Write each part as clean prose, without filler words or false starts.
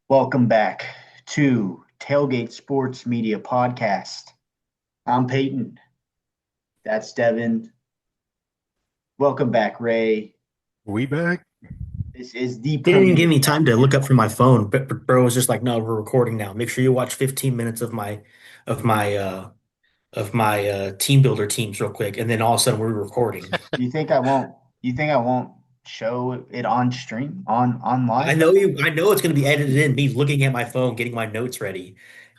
Welcome back to Tailgate Sports Media Podcast. I'm Peyton. That's Devin. Welcome back, Ray. We back? This is the Didn't even give premier me time to look podcast. up from my phone, but bro was just like, "No, we're recording now. Make sure you watch 15 minutes of my uh of my team builder teams real quick." And then all of a sudden we're recording. You think I won't? You think I won't show it on stream on live? I know it's gonna be edited in, me looking at my phone, getting my notes ready.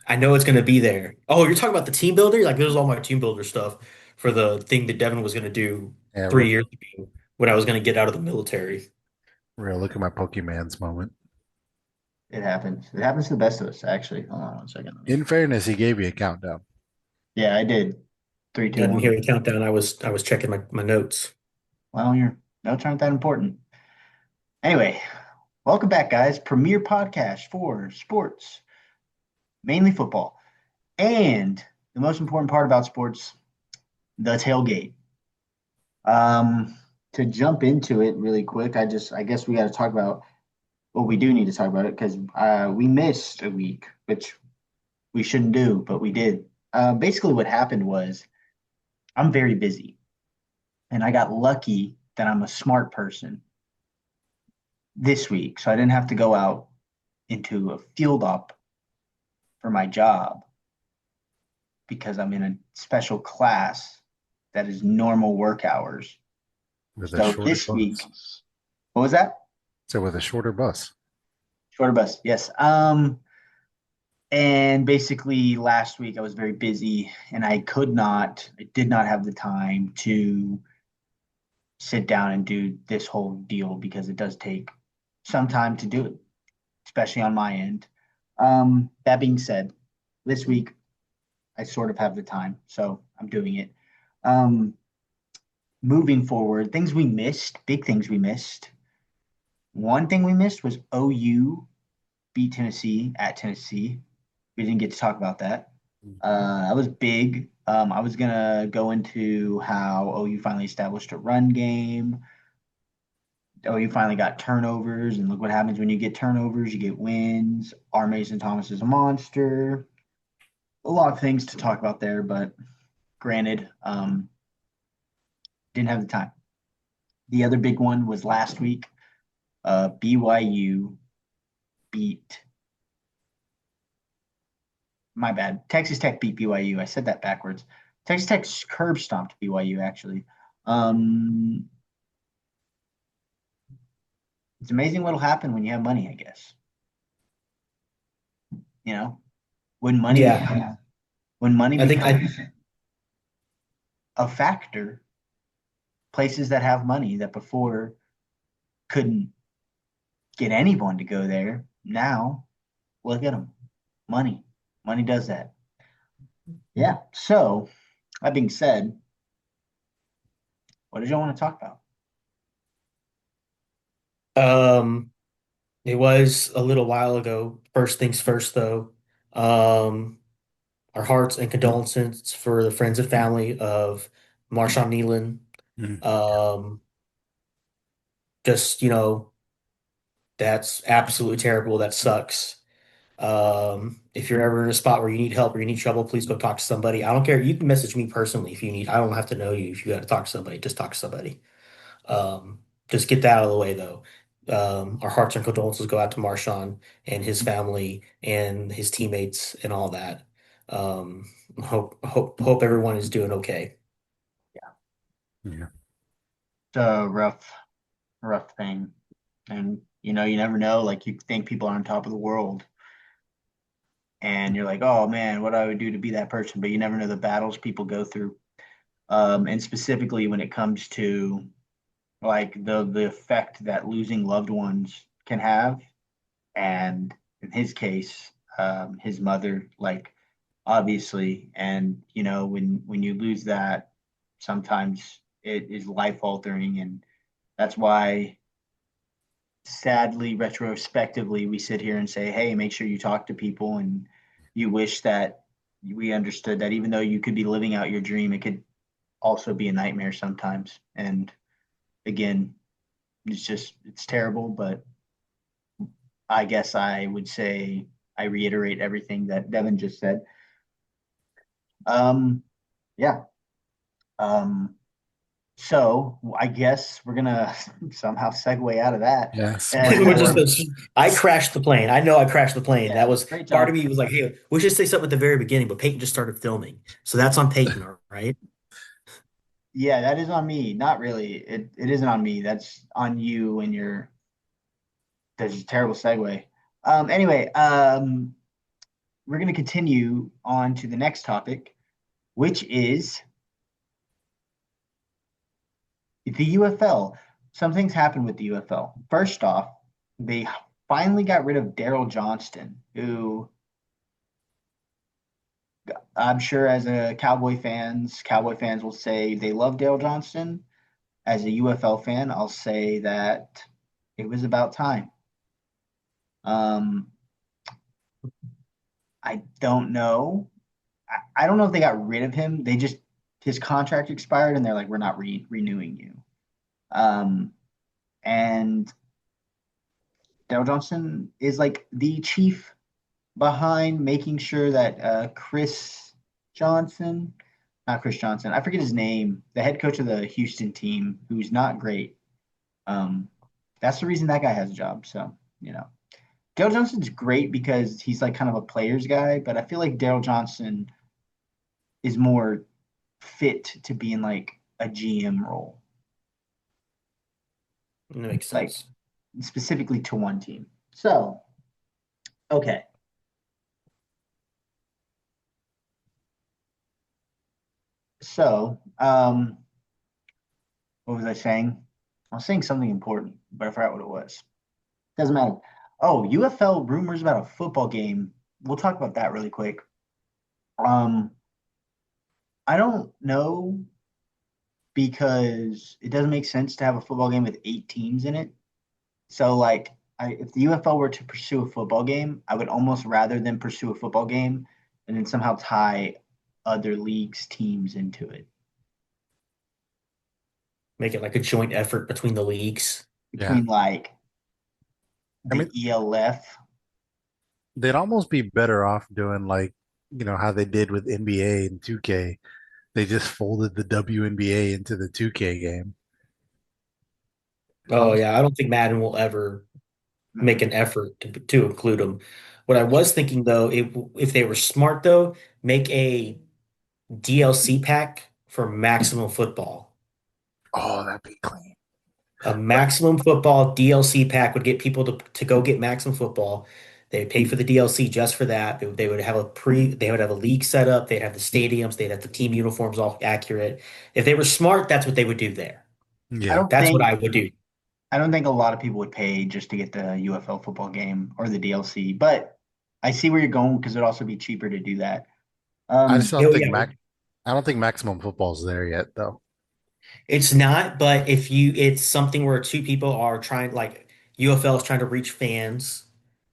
I know it's gonna be there. Oh, you're talking about the team builder? Like, this is all my team builder stuff for the thing that Devin was gonna do Yeah, real 3 years ago when I was gonna get out of the military. real look at my Pokemans moment. It happens. It happens to the best of us, actually. Hold on one second. Let me. In fairness, he gave you a countdown. Yeah, I did. Three, two, Yeah, I didn't hear the one. countdown. I was checking my notes. Well, your notes aren't that important. Anyway, welcome back, guys. Premier podcast for sports, mainly football. And the most important part about sports, the tailgate. Um, to jump into it really quick, I guess we got to talk about what we do need to talk about it because we missed a week, which we shouldn't do, but we did. Basically, what happened was I'm very busy, and I got lucky that I'm a smart person this week, so I didn't have to go out into a field op for my job because I'm in a special class that is normal work hours. With a So shorter this week, bus. what was that? So with a shorter bus. Shorter bus, yes. And basically last week I was very busy and I did not have the time to sit down and do this whole deal because it does take some time to do it, especially on my end. That being said, this week I sort of have the time, so I'm doing it. Um, moving forward, things we missed, big things we missed. One thing we missed was OU beat Tennessee at Tennessee. We didn't get to talk about that. That was big. I was gonna go into how OU finally established a run game. OU finally got turnovers, and look what happens when you get turnovers. You get wins. R. Mason Thomas is a monster. A lot of things to talk about there, but granted, didn't have the time. The other big one was last week. BYU beat. My bad. Texas Tech beat BYU. I said that backwards. Texas Tech curb stomped BYU actually. Um, it's amazing what'll happen when you have money, I guess. You know, when money Yeah, becomes when money I think I becomes a factor, places that have money that before couldn't get anyone to go there, now look at them. Money. Money does that. Yeah. So that being said, what did y'all want to talk about? um it was a little while ago. First things first though. Um our hearts and condolences for the friends and family of Marshawn Nealon. Mm. Um just, that's absolutely terrible. That sucks. If you're ever in a spot where you need help or you need trouble, please go talk to somebody. I don't care. You can message me personally if you need. I don't have to know you. If you got to talk to somebody, just talk to somebody. Um, just get that out of the way, though. Our hearts and condolences go out to Marshawn and his family and his teammates and all that. Hope everyone is doing okay. Yeah. It's a rough thing. And you never know. Like you think people are on top of the world, and you're like, oh man, what I would do to be that person, but you never know the battles people go through. And specifically when it comes to like the effect that losing loved ones can have. And in his case, his mother, like obviously, and when you lose that, sometimes it is life altering, and that's why sadly, retrospectively, we sit here and say, hey, make sure you talk to people. And you wish that we understood that even though you could be living out your dream, it could also be a nightmare sometimes. And again, it's terrible, but I guess I would say I reiterate everything that Devin just said. Um, yeah. Um, so I guess we're gonna somehow segue out of that. Yeah, We're just, springboard. I crashed the plane. I know I crashed the plane. Yeah, That was great part of job. me was like, hey, we should say something at the very beginning, but Peyton just started filming. So that's on Peyton, all right? Yeah, that is on me. Not really. It isn't on me. That's on you and your that's a terrible segue. Anyway, we're gonna continue on to the next topic, which is the UFL. Some things happened with the UFL. First off, they finally got rid of Daryl Johnston, who I'm sure as a Cowboy fans will say they love Daryl Johnston. As a UFL fan, I'll say that it was about time. Um, I don't know. I don't know if they got rid of him. They just his contract expired, and they're like, we're not renewing you. Um, and Daryl Johnston is like the chief behind making sure that not Chris Johnson, I forget his name, the head coach of the Houston team, who's not great. Um, that's the reason that guy has a job. So, Daryl Johnston's great because he's like kind of a player's guy, but I feel like Daryl Johnson is more fit to be in like a GM role, That makes like sense. specifically to one team. So, okay. So, what was I saying? I was saying something important, but I forgot what it was. Doesn't matter. Oh, UFL rumors about a football game. We'll talk about that really quick. Um, I don't know because it doesn't make sense to have a football game with 8 teams in it. So, like, if the UFL were to pursue a football game, I would almost rather than pursue a football game and then somehow tie other leagues' teams into it. Make it like a joint effort between the leagues. Yeah. Between like I the mean, ELF. they'd almost be better off doing like, how they did with NBA and 2K. They just folded the WNBA into the 2K game. Oh yeah, I don't think Madden will ever make Mm-mm. an effort to include them. What I was thinking though, if they were smart though, make a DLC pack for Maximum Football. Oh, that'd be clean. A But Maximum Football DLC pack would get people to go get Maximum Football. They'd pay for the DLC just for that. They would have a league set up. They'd have the stadiums. They'd have the team uniforms all accurate. If they were smart, that's what they would do there. I yeah, don't That's what think I would do. I don't think a lot of people would pay just to get the UFL football game or the DLC, but I see where you're going because it'd also be cheaper to do that. I just don't Oh think yeah, Mac. I don't think maximum football's there yet, though. it's not, but it's something where two people are trying, like UFL is trying to reach fans,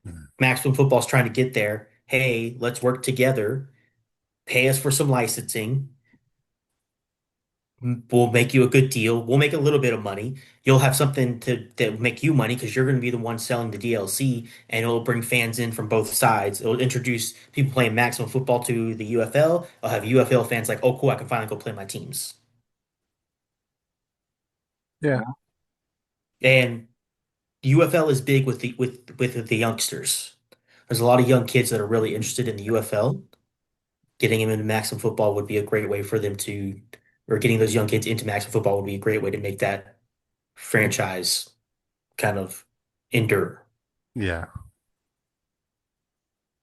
Mhm. Maximum Football is trying to get there. Hey, let's work together. Pay us for some licensing. We'll make you a good deal. We'll make a little bit of money. You'll have something to that make you money because you're going to be the one selling the DLC, and it'll bring fans in from both sides. It'll introduce people playing Maximum Football to the UFL. I'll have UFL fans like, oh, cool, I can finally go play my teams. Yeah, Yeah. And UFL is big with the youngsters. There's a lot of young kids that are really interested in the UFL. Getting them into Maximum Football would be a great way for them to, or getting those young kids into Maximum Football would be a great way to make that franchise kind of endure. yeah.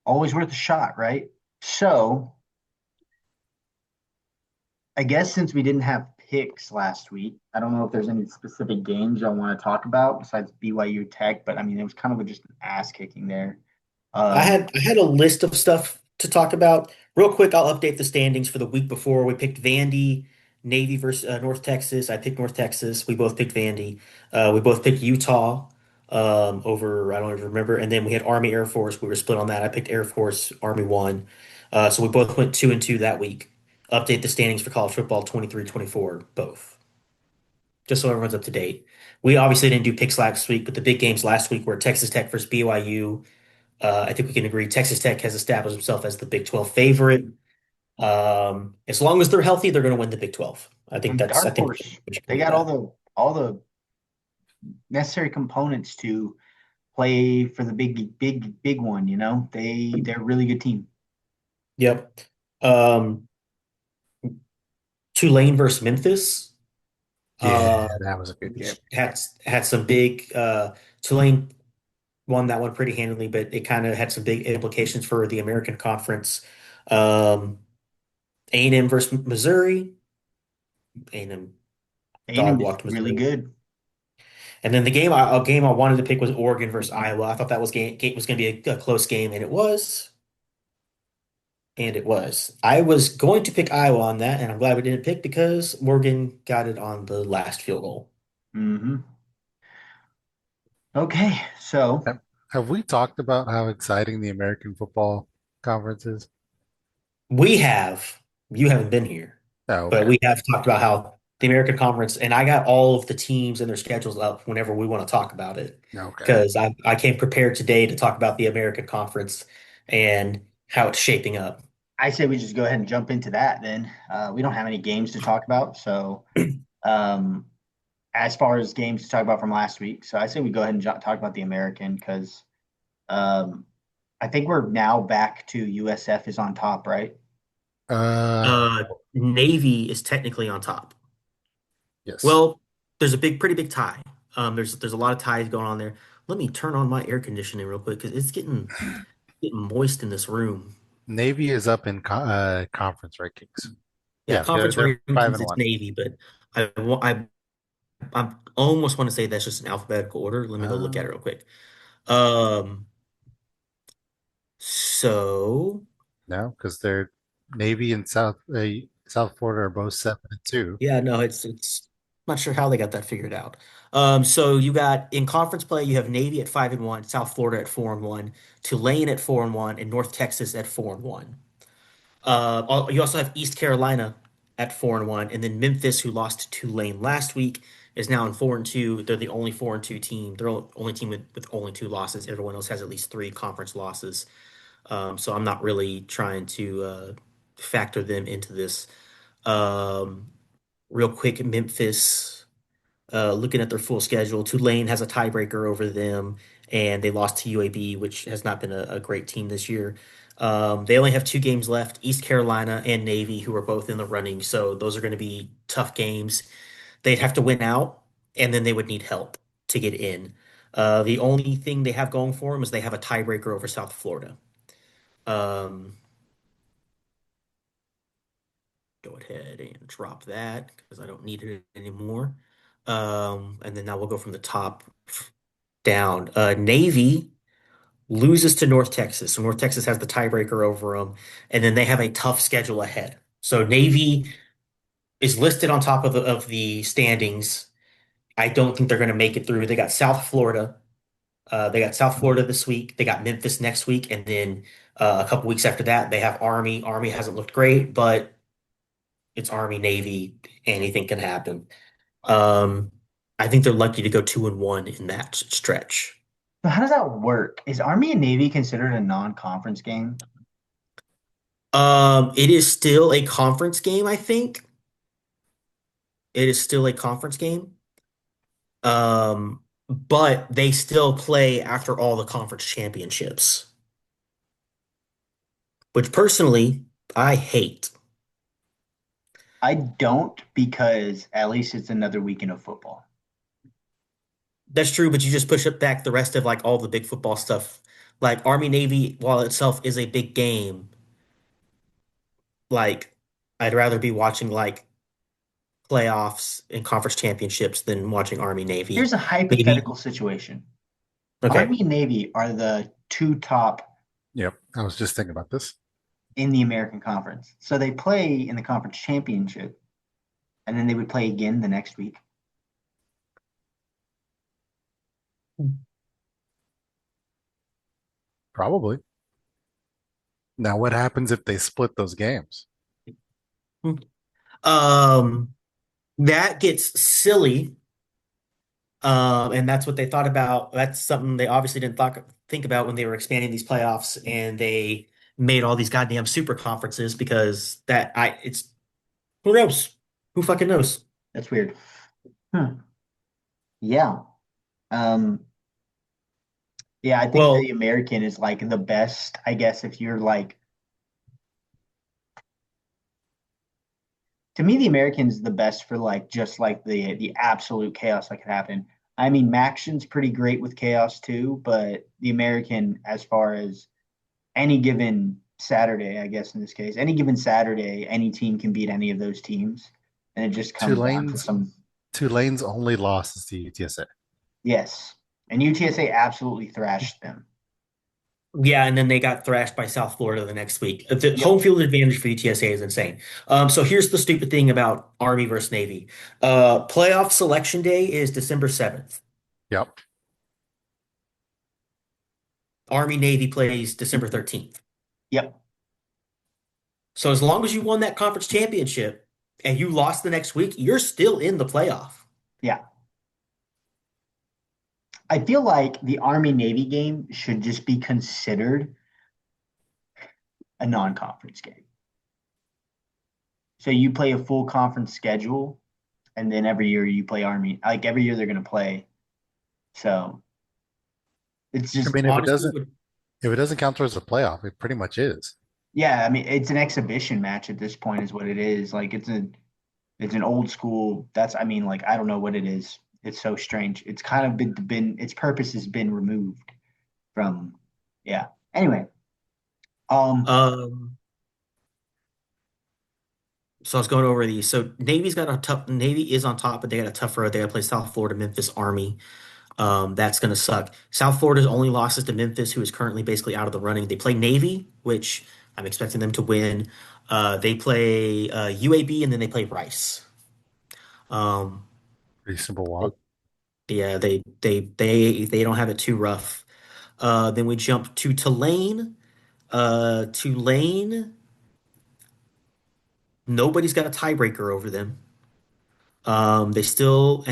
Always worth a shot, right? So I guess since we didn't have picks last week, I don't know if there's any specific games y'all want to talk about besides BYU Tech, but I mean it was kind of just an ass kicking there. Um, I had a list of stuff to talk about. Real quick, I'll update the standings for the week before. We picked Vandy, Navy versus North Texas. I picked North Texas. We both picked Vandy. We both picked Utah over, I don't even remember. And then we had Army Air Force. We were split on that. I picked Air Force, Army won. So we both went 2-2 that week. Update the standings for college football 23-24, both. Just so everyone's up to date. We obviously didn't do picks last week, but the big games last week were Texas Tech versus BYU. I think we can agree Texas Tech has established himself as the Big 12 favorite. As long as they're healthy, they're going to win the Big 12. And I dark think horse, we should they believe got that. all the necessary components to play for the big one, you know? They're a really good team. Yep. Um, Tulane versus Memphis. Yeah, Uh, that was a good game. had some big Tulane won that one pretty handily, but it kind of had some big implications for the American Conference. Um, A&M versus Missouri. A&M A&M dog is walked really Missouri. good. And then a game I wanted to pick was Oregon versus Iowa. I thought that game was going to be a close game, and it was. And it was. I was going to pick Iowa on that, and I'm glad we didn't pick because Oregon got it on the last field goal. Hmm. Okay, so Have we talked about how exciting the American Football Conference is? We have, you haven't been here, Oh, but okay. we have talked about how the American Conference, and I got all of the teams and their schedules up whenever we want to talk about it Okay. because I came prepared today to talk about the American Conference and how it's shaping up. I say we just go ahead and jump into that then. We don't have any games to talk about, so um, as far as games to talk about from last week, so I say we go ahead and talk about the American because um, I think we're now back to USF is on top, right? Uh, Navy is technically on top. yes. Well, there's a pretty big tie. There's a lot of ties going on there. Let me turn on my air conditioning real quick because it's getting moist in this room. Navy is up in conference rankings. Yeah, Yeah, they're conference they're five rankings, and it's one. Navy, but I almost want to say that's just an alphabetical order. Let me go look at Uh, it real quick. Um, so no, because they're Navy and South Florida are both 7 and 2. yeah, no, it's not sure how they got that figured out. So you got in conference play, you have Navy at 5-1, South Florida at 4-1, Tulane at 4-1, and North Texas at 4-1. You also have East Carolina at 4-1, and then Memphis, who lost to Tulane last week, is now in 4-2. They're the only 4-2 team. They're the only team with only two losses. Everyone else has at least three conference losses. So I'm not really trying to factor them into this. Um, Real quick, Memphis. Looking at their full schedule, Tulane has a tiebreaker over them, and they lost to UAB, which has not been a great team this year. They only have two games left, East Carolina and Navy, who are both in the running. So those are going to be tough games. They'd have to win out, and then they would need help to get in. The only thing they have going for them is they have a tiebreaker over South Florida. Um, Go ahead and drop that because I don't need it anymore. And then now we'll go from the top down. Navy loses to North Texas. So North Texas has the tiebreaker over them, and then they have a tough schedule ahead. So Navy is listed on top of the standings. I don't think they're going to make it through. They got South Florida. They got South Florida this week. They got Memphis next week, and then a couple weeks after that, they have Army. Army hasn't looked great, but it's Army Navy. Anything can happen. Um, I think they're lucky to go 2-1 in that stretch. So how does that work? Is Army and Navy considered a non-conference game? It is still a conference game, I think. It is still a conference game. But they still play after all the conference championships, which personally I hate. I don't because at least it's another weekend of football. That's true, but you just push it back the rest of like all the big football stuff. Like Army Navy, while itself is a big game, like I'd rather be watching like playoffs and conference championships than watching Army Navy. Here's a Maybe hypothetical situation. okay. Army and Navy are the two top Yep. I was just thinking about this. in the American Conference. So they play in the conference championship and then they would play again the next week. Probably. Now, what happens if they split those games? Um, that gets silly. And that's what they thought about. That's something they obviously didn't think about when they were expanding these playoffs and they made all these goddamn super conferences because it's who knows? Who fucking knows? That's weird. Hmm. Yeah. Um, yeah, I think the Well, American is like the best, I guess, if you're like, to me, the American's the best for like just like the absolute chaos that could happen. I mean, Maction's pretty great with chaos too, but the American, as far as any given Saturday, I guess in this case, any given Saturday, any team can beat any of those teams, and it just comes down to Tulane's some Tulane's only loss is to UTSA. yes, and UTSA absolutely thrashed them. yeah, and then they got thrashed by South Florida the next week. The Yep. home field advantage for UTSA is insane. So here's the stupid thing about Army versus Navy. Playoff selection day is December 7th. Yep. Army Navy plays December 13th. Yep. So as long as you won that conference championship and you lost the next week, you're still in the playoff. Yeah. I feel like the Army Navy game should just be considered a non-conference game. So you play a full conference schedule, and then every year you play Army. Like every year they're going to play. So it's I just mean, Honestly, if it doesn't count towards the playoff, it pretty much is. yeah. I mean, it's an exhibition match at this point, is what it is. Like it's an old school. That's I mean, like I don't know what it is. It's so strange. It's kind of been its purpose has been removed from. Yeah. Anyway, um, um, so I was going over these. So Navy is on top, but they got a tough road. They got to play South Florida, Memphis, Army. That's going to suck. South Florida's only losses to Memphis, who is currently basically out of the running. They play Navy, which I'm expecting them to win. They play UAB, and then they play Rice. Um, Reasonable walk. yeah, they don't have it too rough. Then we jump to Tulane. Tulane, nobody's got a tiebreaker over them. And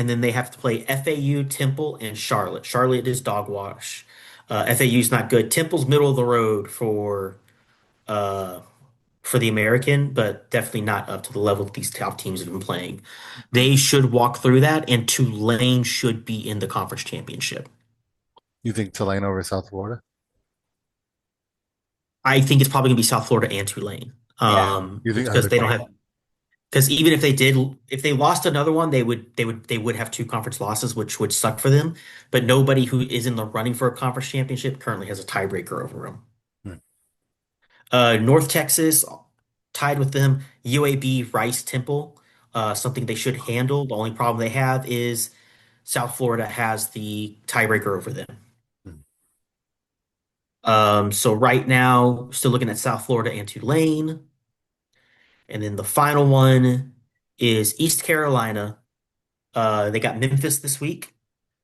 then they have to play FAU, Temple, and Charlotte. Charlotte is dog wash. FAU's not good. Temple's middle of the road uh, for the American, but definitely not up to the level that these top teams have been playing. They should walk through that, and Tulane should be in the conference championship. You think Tulane over South Florida? I think it's probably going to be South Florida and Tulane. yeah. You think Because they're they don't going? have because even if they lost another one, they would have two conference losses, which would suck for them. But nobody who is in the running for a conference championship currently has a tiebreaker over them. Hmm. North Texas tied with them. UAB, Rice, Temple, something they should handle. The only problem they have is South Florida has the tiebreaker over them. Hmm. So right now, still looking at South Florida and Tulane. And then the final one is East Carolina. They got Memphis this week.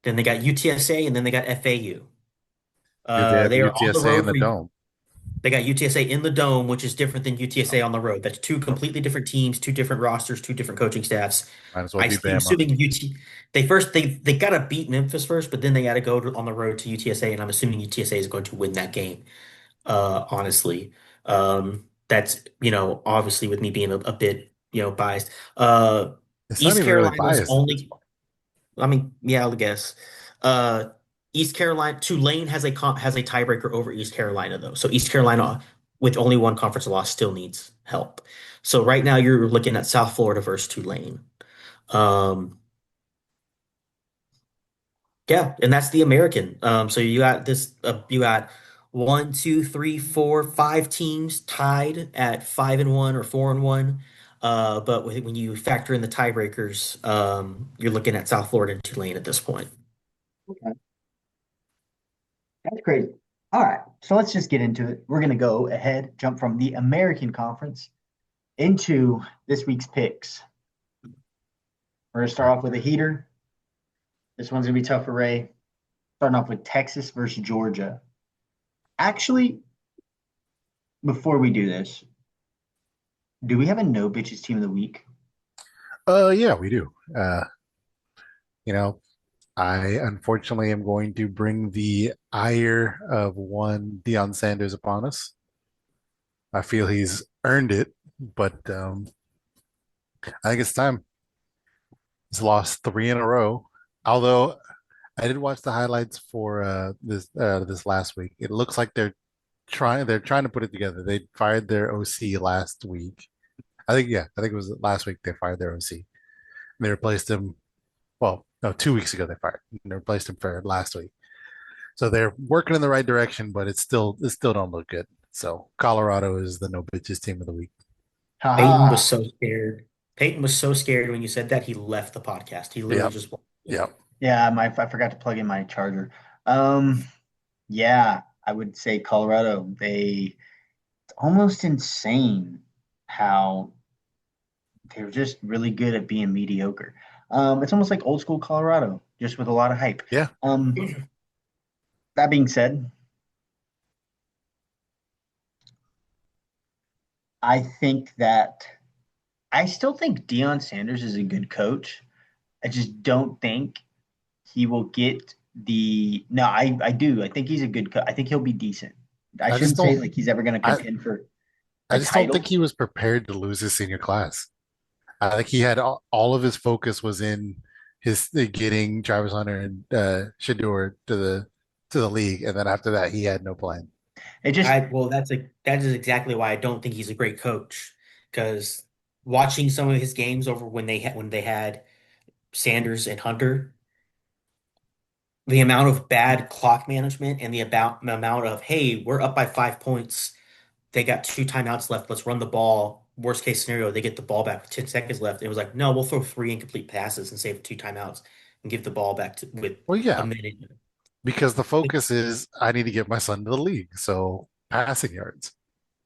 Then they got UTSA, and then they got FAU. Do they have They are on the UTSA in road the dome? they got UTSA in the dome, which is different than Oh, UTSA on the road. That's two oh, completely different teams, two different rosters, two different coaching staffs. might as well be Bama. Assuming they gotta beat Memphis first, but then they got to on the road to UTSA, and I'm assuming UTSA is going to win that game. Honestly, that's obviously with me being a bit biased. It's not East even really Carolina's biased at this only point. I mean, yeah, I guess. Uh, East Carolina, Tulane has a tiebreaker over East Carolina though. So East Carolina, with only one conference loss, still needs help. So right now you're looking at South Florida versus Tulane. Um, yeah, and that's the American. So you got one, two, three, four, five teams tied at 5-1 or 4-1. But when you factor in the tiebreakers, you're looking at South Florida and Tulane at this point. Okay. That's crazy. All right. So let's just get into it. We're going to go ahead, jump from the American Conference into this week's picks. We're going to start off with a heater. This one's going to be tough for Ray. Starting off with Texas versus Georgia. Actually, before we do this, do we have a no bitches team of the week? Yeah, we do. You know, I unfortunately am going to bring the ire of one Deion Sanders upon us. I feel he's earned it, but I think it's time. He's lost three in a row. Although I did watch the highlights for this last week. It looks like they're trying to put it together. They fired their OC last week. I think it was last week they fired their OC. And they replaced him. Well, no, 2 weeks ago they fired. And they replaced him for last week. So they're working in the right direction, but it still don't look good. So Colorado is the no bitches team of the week. Peyton was Haha. so scared. Peyton was so scared when you said that he left the podcast. He literally Yep. just walked away. Yep. Yeah, I forgot to plug in my charger. Um, yeah, I would say Colorado. It's almost insane how they're just really good at being mediocre. It's almost like old school Colorado, just with a lot of hype. Yeah. That being said, I think that I still think Deion Sanders is a good coach. I just don't think he will get the no, I do. I think he's a good I think he'll be decent. I I just shouldn't say don't like he's ever going to I contend for I a just don't think title. he was prepared to lose his senior class. I think he had all of his focus was in his getting Travis Hunter and Shador to the league, and then after that, he had no plan. It just I well, that is exactly why I don't think he's a great coach. Because watching some of his games over when they had Sanders and Hunter, the amount of bad clock management and the amount of, hey, we're up by 5 points. They got two timeouts left. Let's run the ball. Worst case scenario, they get the ball back with 10 seconds left. It was like, no, we'll throw three incomplete passes and save two timeouts and give the ball back with Well, a yeah, minute. because the Like, focus is I need to get my son to the league, so passing yards.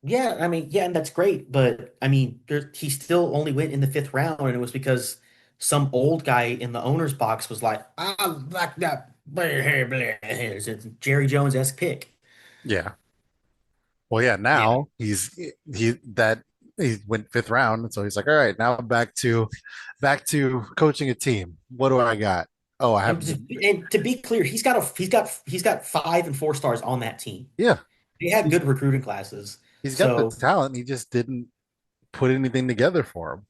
yeah, I mean, yeah, and that's great, but I mean, he still only went in the fifth round, and it was because some old guy in the owner's box was like, "I like that." It's a Jerry Jones-esque pick. Yeah. Well, yeah. Yeah, Now he that he went fifth round, so he's like, all right, now back to coaching a team. What do I got? Oh, I have and to be clear, he's got 5 and 4 stars on that team. yeah. They have He's good recruiting classes, he's got the so talent. He just didn't put anything together for him.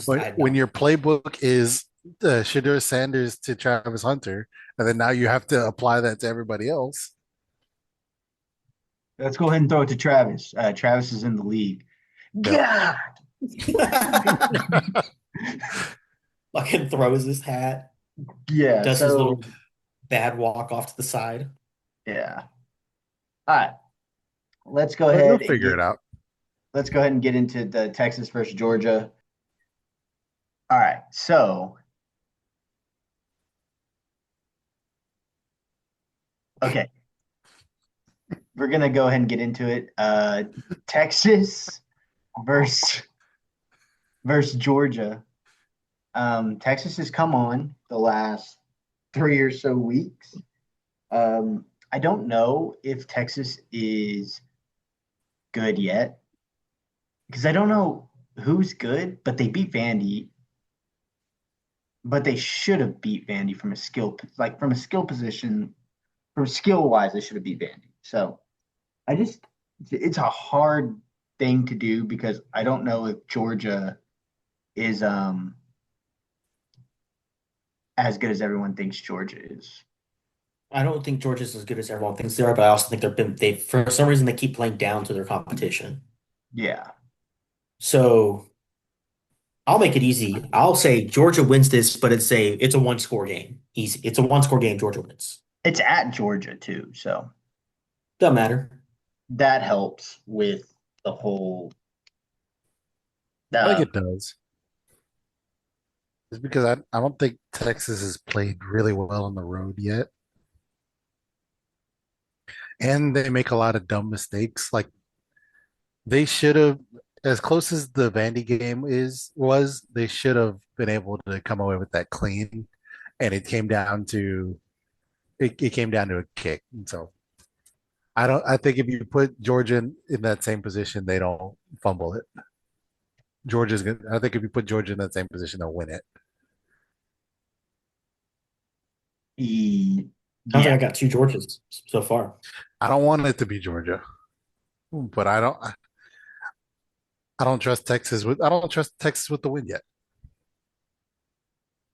When I when don't. your playbook is Shador Sanders to Travis Hunter, and then now you have to apply that to everybody else. let's go ahead and throw it to Travis. Travis is in the league. Yep. God. Fucking throws his hat, Yeah, does his so little bad walk off to the side. yeah. All right. Let's go But he'll ahead and figure it get out. let's go ahead and get into the Texas versus Georgia. All right. So, okay. We're gonna go ahead and get into it. Texas versus Georgia. Texas has come on the last 3 or so weeks. I don't know if Texas is good yet because I don't know who's good, but they beat Vandy, but they should have beat Vandy from a skill position, from skill wise, they should have beat Vandy. So I just it's a hard thing to do because I don't know if Georgia is as good as everyone thinks Georgia is. I don't think Georgia's as good as everyone thinks they are, but I also think they for some reason they keep playing down to their competition. Yeah. So I'll make it easy. I'll say Georgia wins this, but it's a one score game. Easy. It's a one score game. Georgia wins. It's at Georgia too, so Doesn't matter. that helps with the whole I think um it does. It's because I don't think Texas has played really well on the road yet. And they make a lot of dumb mistakes. Like they should have, as close as the Vandy game they should have been able to come away with that clean. And it came down to a kick. And so I think if you put Georgia in that same position, they don't fumble it. I think if you put Georgia in that same position, they'll win it. E- Sounds like yeah. I got two Georgias so far. I don't want it to be Georgia, but I don't trust Texas with the win yet.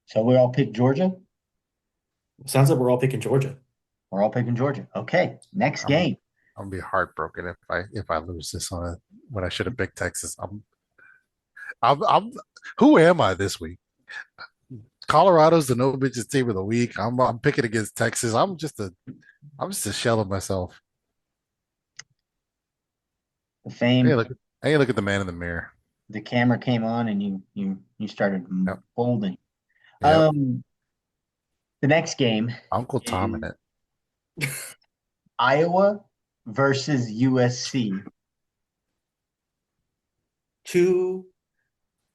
So we all pick Georgia. Sounds like we're all picking Georgia. We're all picking Georgia. Okay. Next I'm game. I'm gonna be heartbroken if I lose this on a when I should have picked Texas. I'm who am I this week? Colorado's the no bitches team of the week. I'm picking against Texas. I'm just a shell of myself. The Hey, fame, look, hey, look at the man in the mirror. the camera came on and you started Yep, folding. yep. Um, the next game Uncle Tom in is it. Iowa versus USC. Two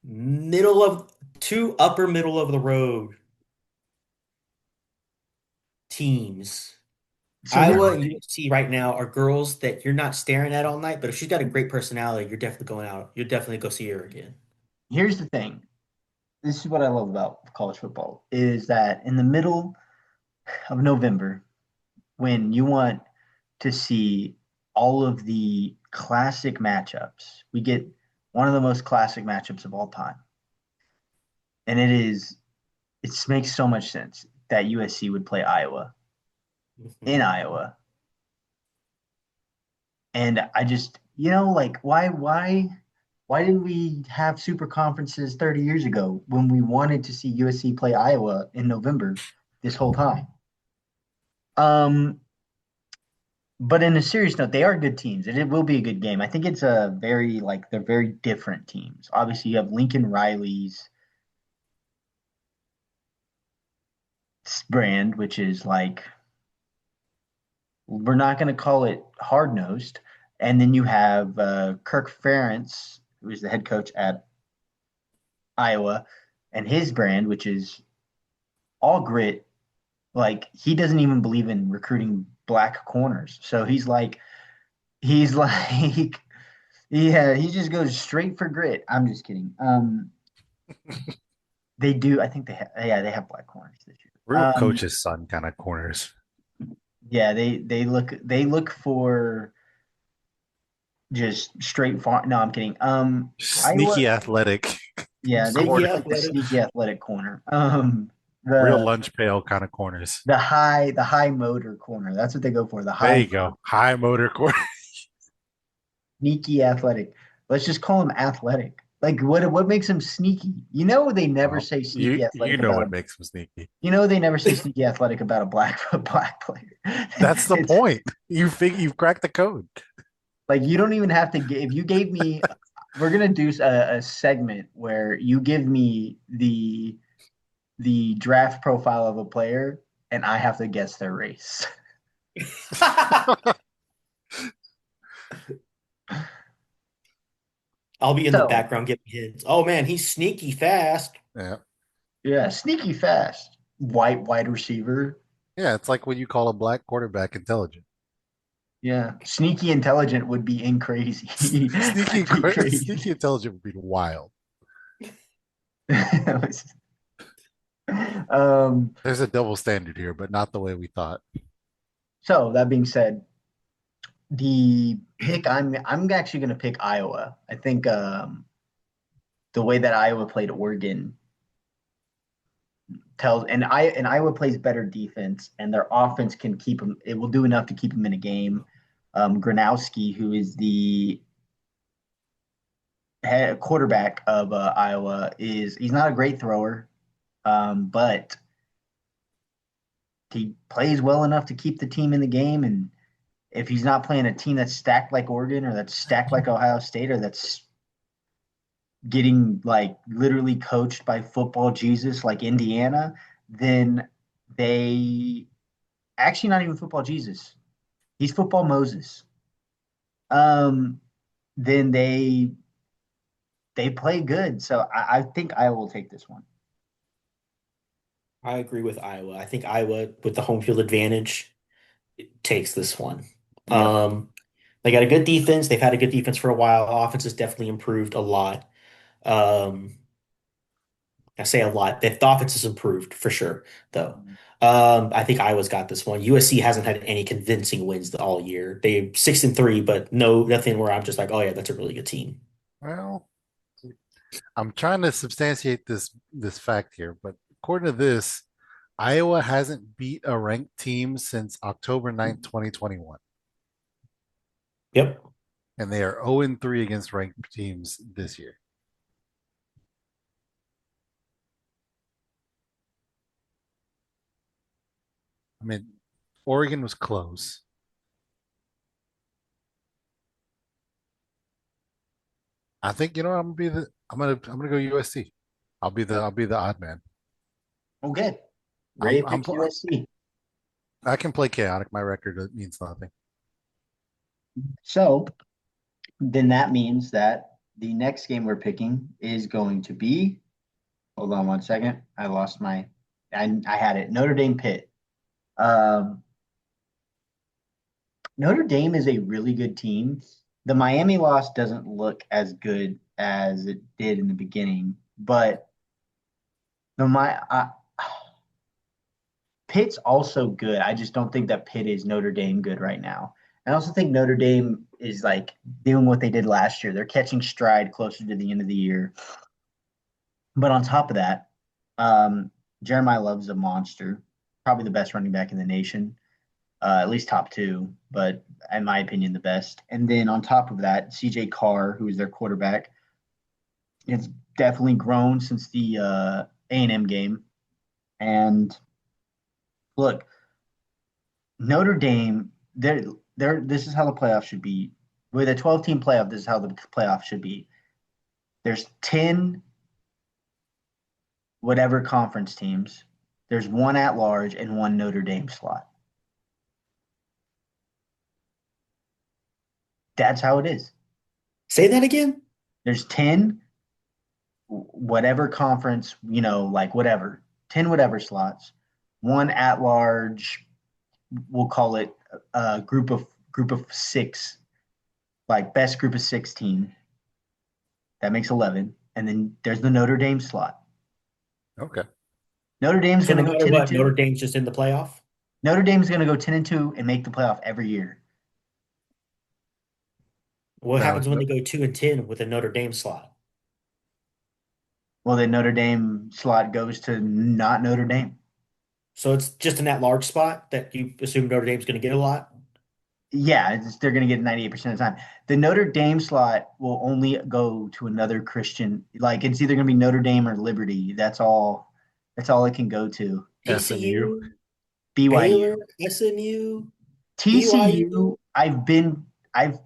middle of two upper middle of the road teams. So here's Iowa the and thing. USC right now are girls that you're not staring at all night, but if she's got a great personality, you're definitely going out. You'll definitely go see her again. Here's the thing. This is what I love about college football is that in the middle of November, when you want to see all of the classic matchups, we get one of the most classic matchups of all time. And it makes so much sense that USC would play Iowa in Mhm. Iowa. And I just, like why didn't we have super conferences 30 years ago when we wanted to see USC play Iowa in November this whole time? Um, but in a serious note, they are good teams. It will be a good game. I think it's a very like they're very different teams. Obviously, you have Lincoln Riley's brand, which is like we're not going to call it hard nosed, and then you have Kirk Ferentz, who is the head coach at Iowa, and his brand, which is all grit. Like he doesn't even believe in recruiting black corners. So he's like yeah, he just goes straight for grit. I'm just kidding. They do. I think they have. Yeah, they have black corners this year. Real coach's son kind of corners. Yeah, they look for just straight farm. No, I'm kidding. Iowa. Sneaky athletic Yeah, they look Sneaky corner. like the athletic. sneaky athletic corner. Real The lunch pail kind of corners. the high motor corner. That's what they go for. The There high you go. High motor corner. sneaky athletic. Let's just call him athletic. Like what makes him sneaky? They never Well, say you sneaky you athletic know about what a makes them sneaky. they never say sneaky athletic about a black a black player. That's the It's point. You've cracked the code. like you don't even have to if you gave me we're gonna do a segment where you give me the draft profile of a player and I have to guess their race. I'll be in the So background giving hints. Oh man, he's sneaky fast. Yeah. yeah, sneaky fast. White wide receiver. Yeah, it's like when you call a black quarterback intelligent. Yeah. Sneaky intelligent would be in crazy. Sneaky That'd be sneaky crazy. intelligent would be wild. um, There's a double standard here, but not the way we thought. so that being said, the pick I'm actually gonna pick Iowa. I think the way that Iowa played Oregon tells and Iowa plays better defense and their offense can keep them it will do enough to keep them in a game. Gronowski, who is the head quarterback of Iowa, he's not a great thrower, but he plays well enough to keep the team in the game. And if he's not playing a team that's stacked like Oregon or that's stacked like Ohio State or that's getting like literally coached by football Jesus like Indiana, then they actually not even football Jesus. He's football Moses. Um, then they play good. So I think I will take this one. I agree with Iowa. I think Iowa, with the home field advantage, takes this one. Yep. They got a good defense. They've had a good defense for a while. Offense has definitely improved a lot. Um, I say a lot. The offense has improved for sure, though. I think Iowa's got this one. USC hasn't had any convincing wins all year. They're 6-3, but nothing where I'm just like, oh yeah, that's a really good team. Well, I'm trying to substantiate this fact here, but according to this, Iowa hasn't beat a ranked team since October 9th, 2021, Yep. and they are 0-3 against ranked teams this year. I mean, Oregon was close. I think I'm gonna go USC. I'll be the odd man. Okay. I'm Ray I'm picks USC. I can play chaotic. My record means nothing. So then that means that the next game we're picking is going to be, hold on one second. I lost my, I had it. Notre Dame Pitt. Um, Notre Dame is a really good team. The Miami loss doesn't look as good as it did in the beginning, but the my Pitt's also good. I just don't think that Pitt is Notre Dame good right now. I also think Notre Dame is like doing what they did last year. They're catching stride closer to the end of the year. But on top of that, Jeremiah Love's a monster, probably the best running back in the nation, at least top two, but in my opinion, the best. And then on top of that, CJ Carr, who is their quarterback, has definitely grown since the A&M game. And look, Notre Dame, they're this is how the playoff should be. With a 12-team playoff, this is how the playoff should be. There's 10 whatever conference teams. There's one at large and one Notre Dame slot. That's how it is. Say that again. There's 10 whatever conference, like whatever, 10 whatever slots, one at large, we'll call it a group of 6, like best group of 16. That makes 11. And then there's the Notre Dame slot. Okay. Notre Dame's So going no to go matter 10 and what, Notre 2. Dame's just in the playoff. Notre Dame's going to go 10 and 2 and make the playoff every year. What Now, happens when they go 2-10 with a Notre Dame slot? Well, the Notre Dame slot goes to not Notre Dame. So it's just in that large spot that you assume Notre Dame's going to get a lot. Yeah, they're going to get 98% of the time. The Notre Dame slot will only go to another Christian. Like it's either going to be Notre Dame or Liberty. That's all. That's all it can go to. SMU. TCU, Baylor, BYU, SMU, BYU, TCU. I've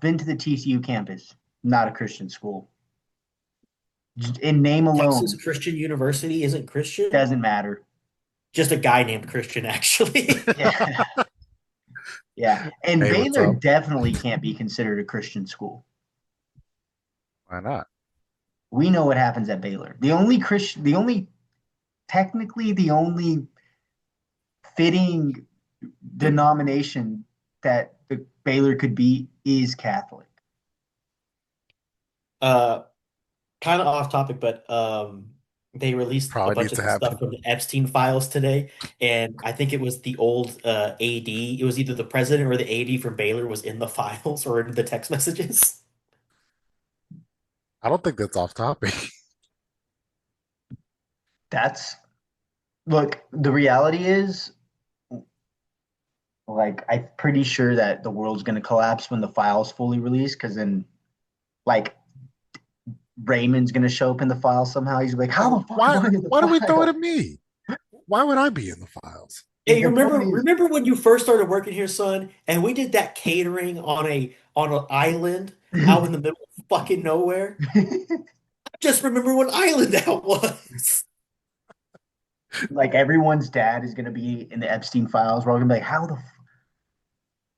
been to the TCU campus. Not a Christian school. In name Texas alone, Christian University isn't Christian. doesn't matter. Just a guy named Christian, actually. Yeah, yeah. And Hey, what's Baylor up? definitely can't be considered a Christian school. Why not? We know what happens at Baylor. Technically, the only fitting denomination that the Baylor could be is Catholic. Uh, Kind of off topic, but they released a Probably bunch needs of to the stuff happen. from the Epstein files today, and I think it was the old AD. It was either the president or the AD from Baylor was in the files or in the text messages. I don't think that's off topic. That's Look, the reality is, like, I'm pretty sure that the world's going to collapse when the file's fully released because then, like, Raymond's going to show up in the file somehow. He's like, how the fuck Why? am I in the Why do we throw it file? at me? Why would I be in the files? Hey, you The remember point is, remember when you first started working here, son, and we did that catering on an island out in the middle of fucking nowhere? Just remember what island that was. like, everyone's dad is going to be in the Epstein files. We're all going to be like, how the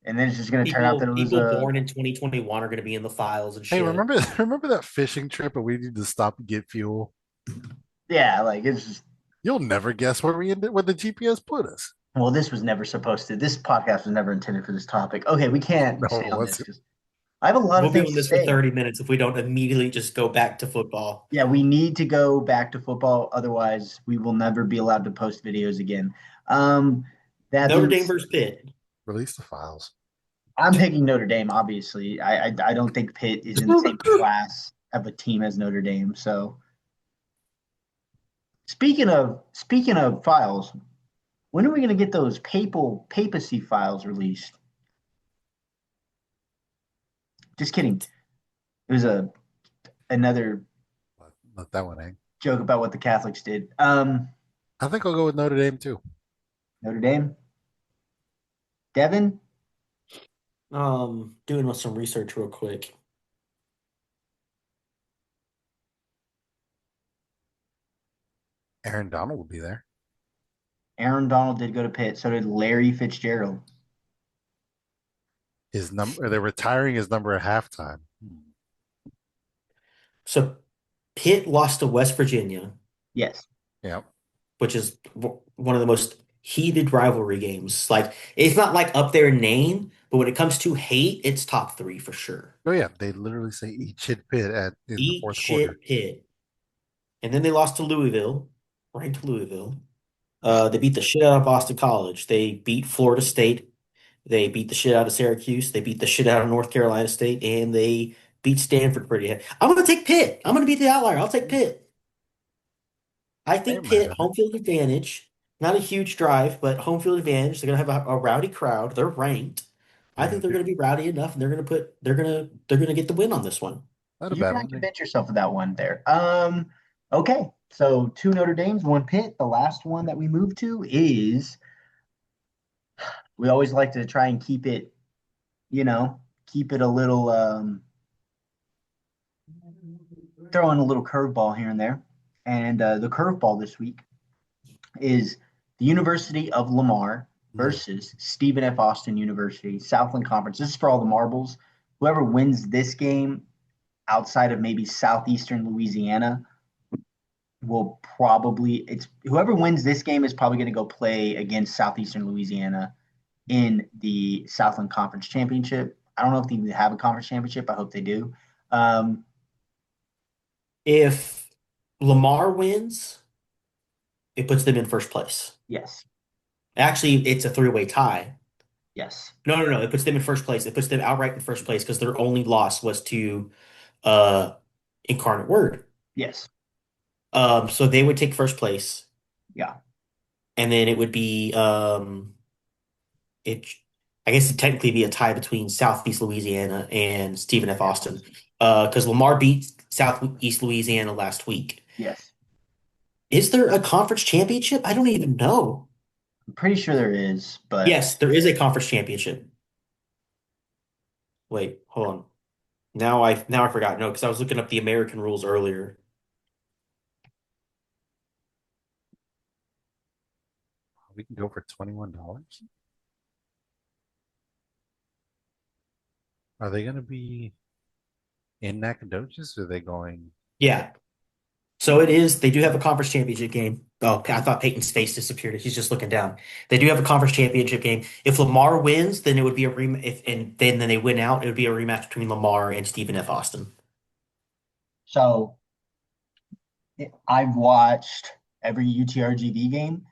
and then it's just going to turn out that People it was people a born in 2021 are going to be in the files and Hey, shit. remember that fishing trip and we need to stop and get fuel? yeah, like it's just You'll never guess where we ended where the GPS put us. well, this was never supposed to. This podcast was never intended for this topic. Okay, we can't No, stay it on this wasn't. because I have a lot We'll of be things on to this for say. 30 minutes if we don't immediately just go back to football. Yeah, we need to go back to football. Otherwise, we will never be allowed to post videos again. Um, that Notre being, Dame versus Pitt. Release the files. I'm picking Notre Dame. Obviously, I don't think Pitt is in the same class of a team as Notre Dame. So, speaking of files, when are we going to get those papal papacy files released? Just kidding. It was a another Let that one hang. joke about what the Catholics did. I think I'll go with Notre Dame too. Notre Dame, Devin. Doing some research real quick. Aaron Donald will be there. Aaron Donald did go to Pitt. So did Larry Fitzgerald. His number, they're retiring his number at halftime. So Pitt lost to West Virginia, Yes. Yeah. which is one of the most heated rivalry games. Like it's not like up there in name, but when it comes to hate, it's top three for sure. Oh yeah, they literally say eat shit pit at in the Eat fourth quarter. shit Pitt. And then they lost to Louisville, right to Louisville. They beat the shit out of Boston College. They beat Florida State. They beat the shit out of Syracuse. They beat the shit out of North Carolina State, and they beat Stanford pretty. I'm going to take Pitt. I'm going to be the outlier. I'll take Pitt. I They're think mad Pitt at it. home field advantage. Not a huge drive, but home field advantage. They're going to have a rowdy crowd. They're ranked. I Yeah, think they're going to be rowdy enough, and they're going to get the win on this one. not a You bad gotta one. convince yourself of that one there. Okay. So two Notre Dames, one Pitt. The last one that we move to is we always like to try and keep it, keep it a little throw in a little curveball here and there. And the curveball this week is the University of Lamar Mm. versus Stephen F. Austin University, Southland Conference. This is for all the marbles. Whoever wins this game outside of maybe southeastern Louisiana will probably it's whoever wins this game is probably going to go play against southeastern Louisiana in the Southland Conference Championship. I don't know if they even have a conference championship. I hope they do. Um, If Lamar wins, it puts them in first place. yes, Actually, it's a three-way tie. yes, No, no, no. It puts them in first place. It puts them outright in first place because their only loss was to uh Incarnate Word. yes, So they would take first place, yeah, and then it would be it. I guess it'd technically be a tie between Southeast Louisiana and Stephen F. Austin, because Lamar beat Southeast Louisiana last week. yes. Is there a conference championship? I don't even know. I'm pretty sure there is, but Yes, there is a conference championship. Wait, hold on. Now I forgot. No, because I was looking up the American rules earlier. We can go for $21. Are they going to be in Nacogdoches? Or are they going? Yeah. So it is. They do have a conference championship game. Oh, I thought Peyton's face disappeared. He's just looking down. They do have a conference championship game. If Lamar wins, then it would be a rem if and then they win out, it would be a rematch between Lamar and Stephen F. Austin. so I've watched every UTRGV game.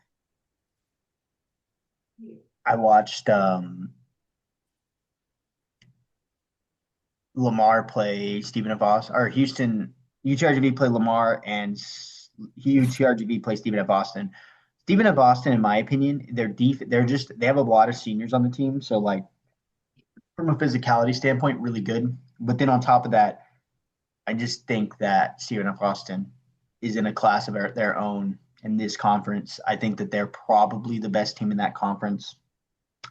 I watched Lamar play Stephen F. Austin or Houston UTRGV play Lamar and UTRGV play Stephen F. Austin. Stephen F. Austin, in my opinion, they have a lot of seniors on the team, so like from a physicality standpoint, really good. But then on top of that, I just think that Stephen F. Austin is in a class of their own in this conference. I think that they're probably the best team in that conference.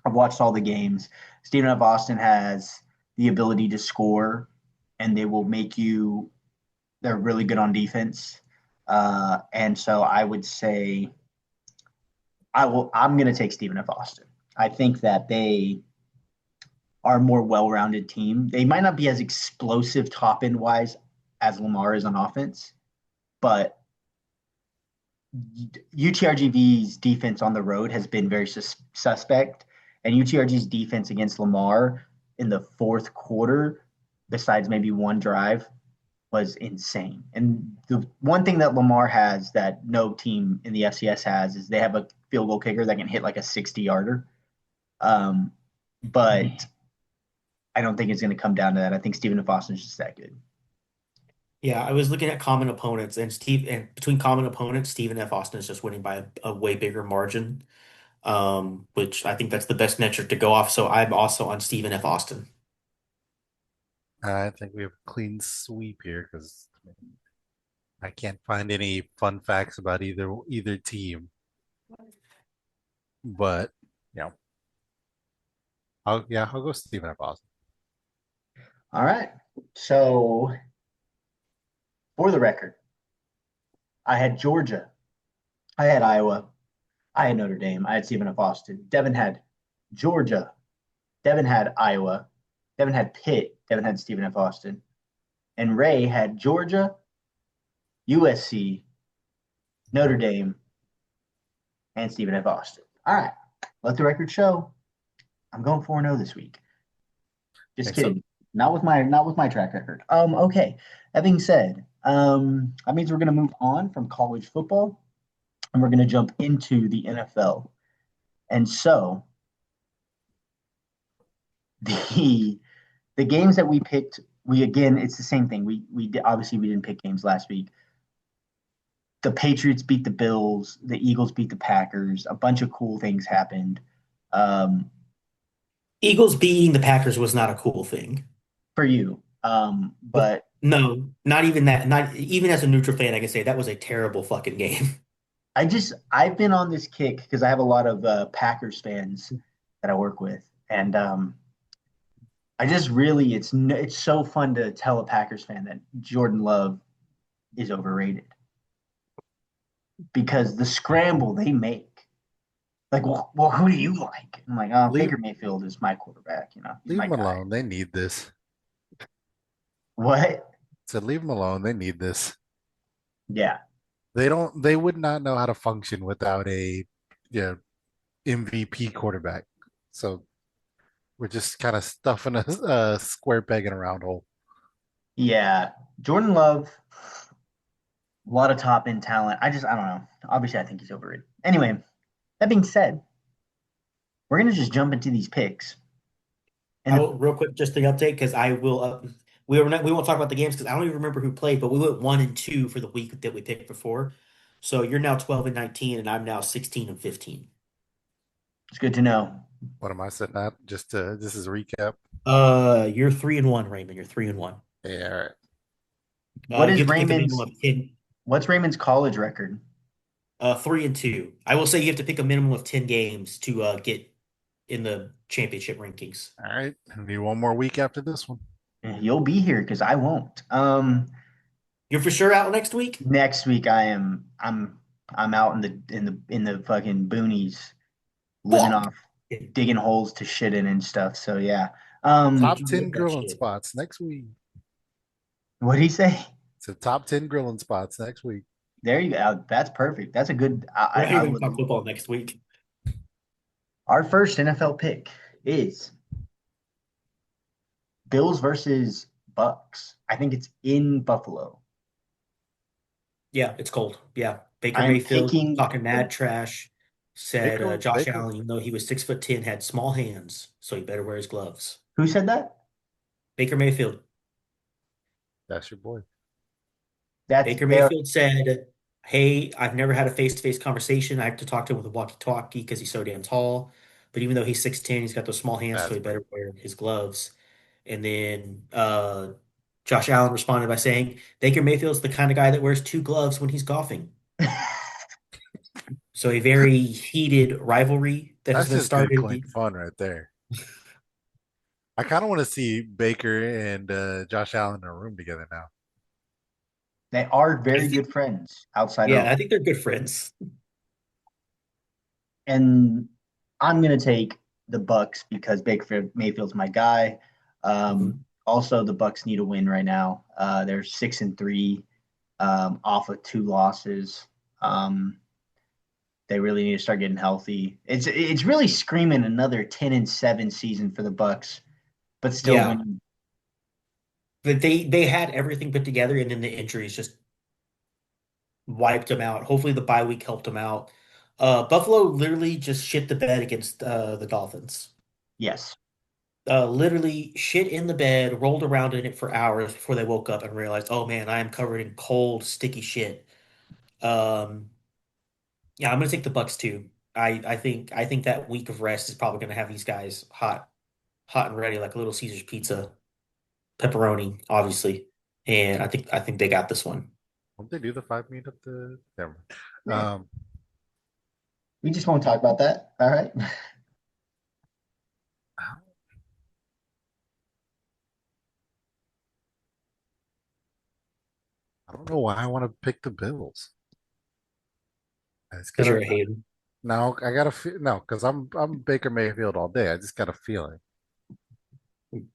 I've watched all the games. Stephen F. Austin has the ability to score, and they will make you. They're really good on defense, and so I would say I will. I'm going to take Stephen F. Austin. I think that they are a more well-rounded team. They might not be as explosive top end wise as Lamar is on offense, but UTRGV's defense on the road has been very suspect, and UTRG's defense against Lamar in the fourth quarter besides maybe one drive, was insane. And the one thing that Lamar has that no team in the FCS has is they have a field goal kicker that can hit like a 60-yarder. Um, but I don't think it's going to come down to that. I think Stephen F. Austin is just that good. Yeah, I was looking at common opponents, and between common opponents, Stephen F. Austin is just winning by a way bigger margin. Which I think that's the best metric to go off. So I'm also on Stephen F. Austin. I think we have a clean sweep here because I can't find any fun facts about either team. But you know, I'll go Stephen F. Austin. All right. So for the record, I had Georgia, I had Iowa, I had Notre Dame, I had Stephen F. Austin. Devin had Georgia, Devin had Iowa, Devin had Pitt, Devin had Stephen F. Austin, and Ray had Georgia, USC, Notre Dame, and Stephen F. Austin. All right. Let the record show. I'm going 4-0 this week. Just Think so? kidding. Not with my track record. Okay. That being said, that means we're gonna move on from college football and we're gonna jump into the NFL. And so the the games that we picked, we again, it's the same thing. Obviously we didn't pick games last week. The Patriots beat the Bills, the Eagles beat the Packers, a bunch of cool things happened. Um, Eagles beating the Packers was not a cool thing. for you. But No, not even that. Not even as a neutral fan, I can say that was a terrible fucking game. I've been on this kick because I have a lot of Packers fans that I work with, and I just really it's so fun to tell a Packers fan that Jordan Love is overrated because the scramble they make, like, well, who do you like? I'm like, oh, Leave Baker Mayfield is my quarterback. He's leave my them guy. alone. They need this. What? So leave them alone. They need this. Yeah, They would not know how to function without a yeah MVP quarterback. So we're just kind of stuffing a square peg in a round hole. yeah. Jordan Love, a lot of top end talent. I don't know. Obviously, I think he's overrated. Anyway, that being said, we're gonna just jump into these picks. And I will real quick just the update because I will. We won't talk about the games because I don't even remember who played, but we went 1-2 for the week that we picked before. So you're now 12-19, and I'm now 16-15. it's good to know. What am I sitting at? This is a recap. You're 3-1, Raymond. You're 3-1. Yeah, all right. What You is have to pick a minimum Raymond's of 10. what's Raymond's college record? 3-2. I will say you have to pick a minimum of 10 games to get in the championship rankings. All right. I need one more week after this one. You'll be here because I won't. You're for sure out next week? Next week I'm out in the fucking boonies, living Fuck. off digging holes to shit in and stuff. So yeah. Top You 10 live that grilling shit. spots next week. What'd he say? So top 10 grilling spots next week. There you go. That's perfect. That's a good. We're not I even would. gonna talk football next week. Our first NFL pick is Bills versus Bucks. I think it's in Buffalo. Yeah, it's cold. Yeah. Baker I'm Mayfield picking talking mad trash. Said Josh Baker, Allen, even though he was 6'10", had small hands, so he better wear his gloves. who said that? Baker Mayfield. that's your boy. That's Baker there. Mayfield said, "Hey, I've never had a face-to-face conversation. I have to talk to him with a walkie-talkie because he's so damn tall. But even though he's 6'10", he's got those small hands, so That's he brave. better wear his gloves." And then Josh Allen responded by saying, "Baker Mayfield's the kind of guy that wears two gloves when he's golfing." So a very heated rivalry that has That's been just good, started. clean fun right there. I kind of want to see Baker and Josh Allen in a room together now. They are I very think, good friends outside yeah, of, I think they're good friends. and I'm gonna take the Bucks because Baker Mayfield's my guy. Mhm. Also, the Bucks need a win right now. They're 6-3, off of two losses. Um, they really need to start getting healthy. It's really screaming another 10-7 season for the Bucks, but still Yeah, winning. But they had everything put together, and then the injuries just wiped them out. Hopefully, the bye week helped them out. Buffalo literally just shit the bed against the Dolphins. Yes. Literally shit in the bed, rolled around in it for hours before they woke up and realized, oh man, I am covered in cold, sticky shit. Um, yeah, I'm gonna take the Bucks too. I think that week of rest is probably gonna have these guys hot and ready like a Little Caesars pizza, pepperoni, obviously. And I think they got this one. Won't they do the 5 meet at the? Never mind. Yeah. We just won't talk about that. All right. I don't know why I want to pick the Bills. It's Because gonna you're a hater. no. I got to feel no because I'm Baker Mayfield all day. I just got a feeling. I'm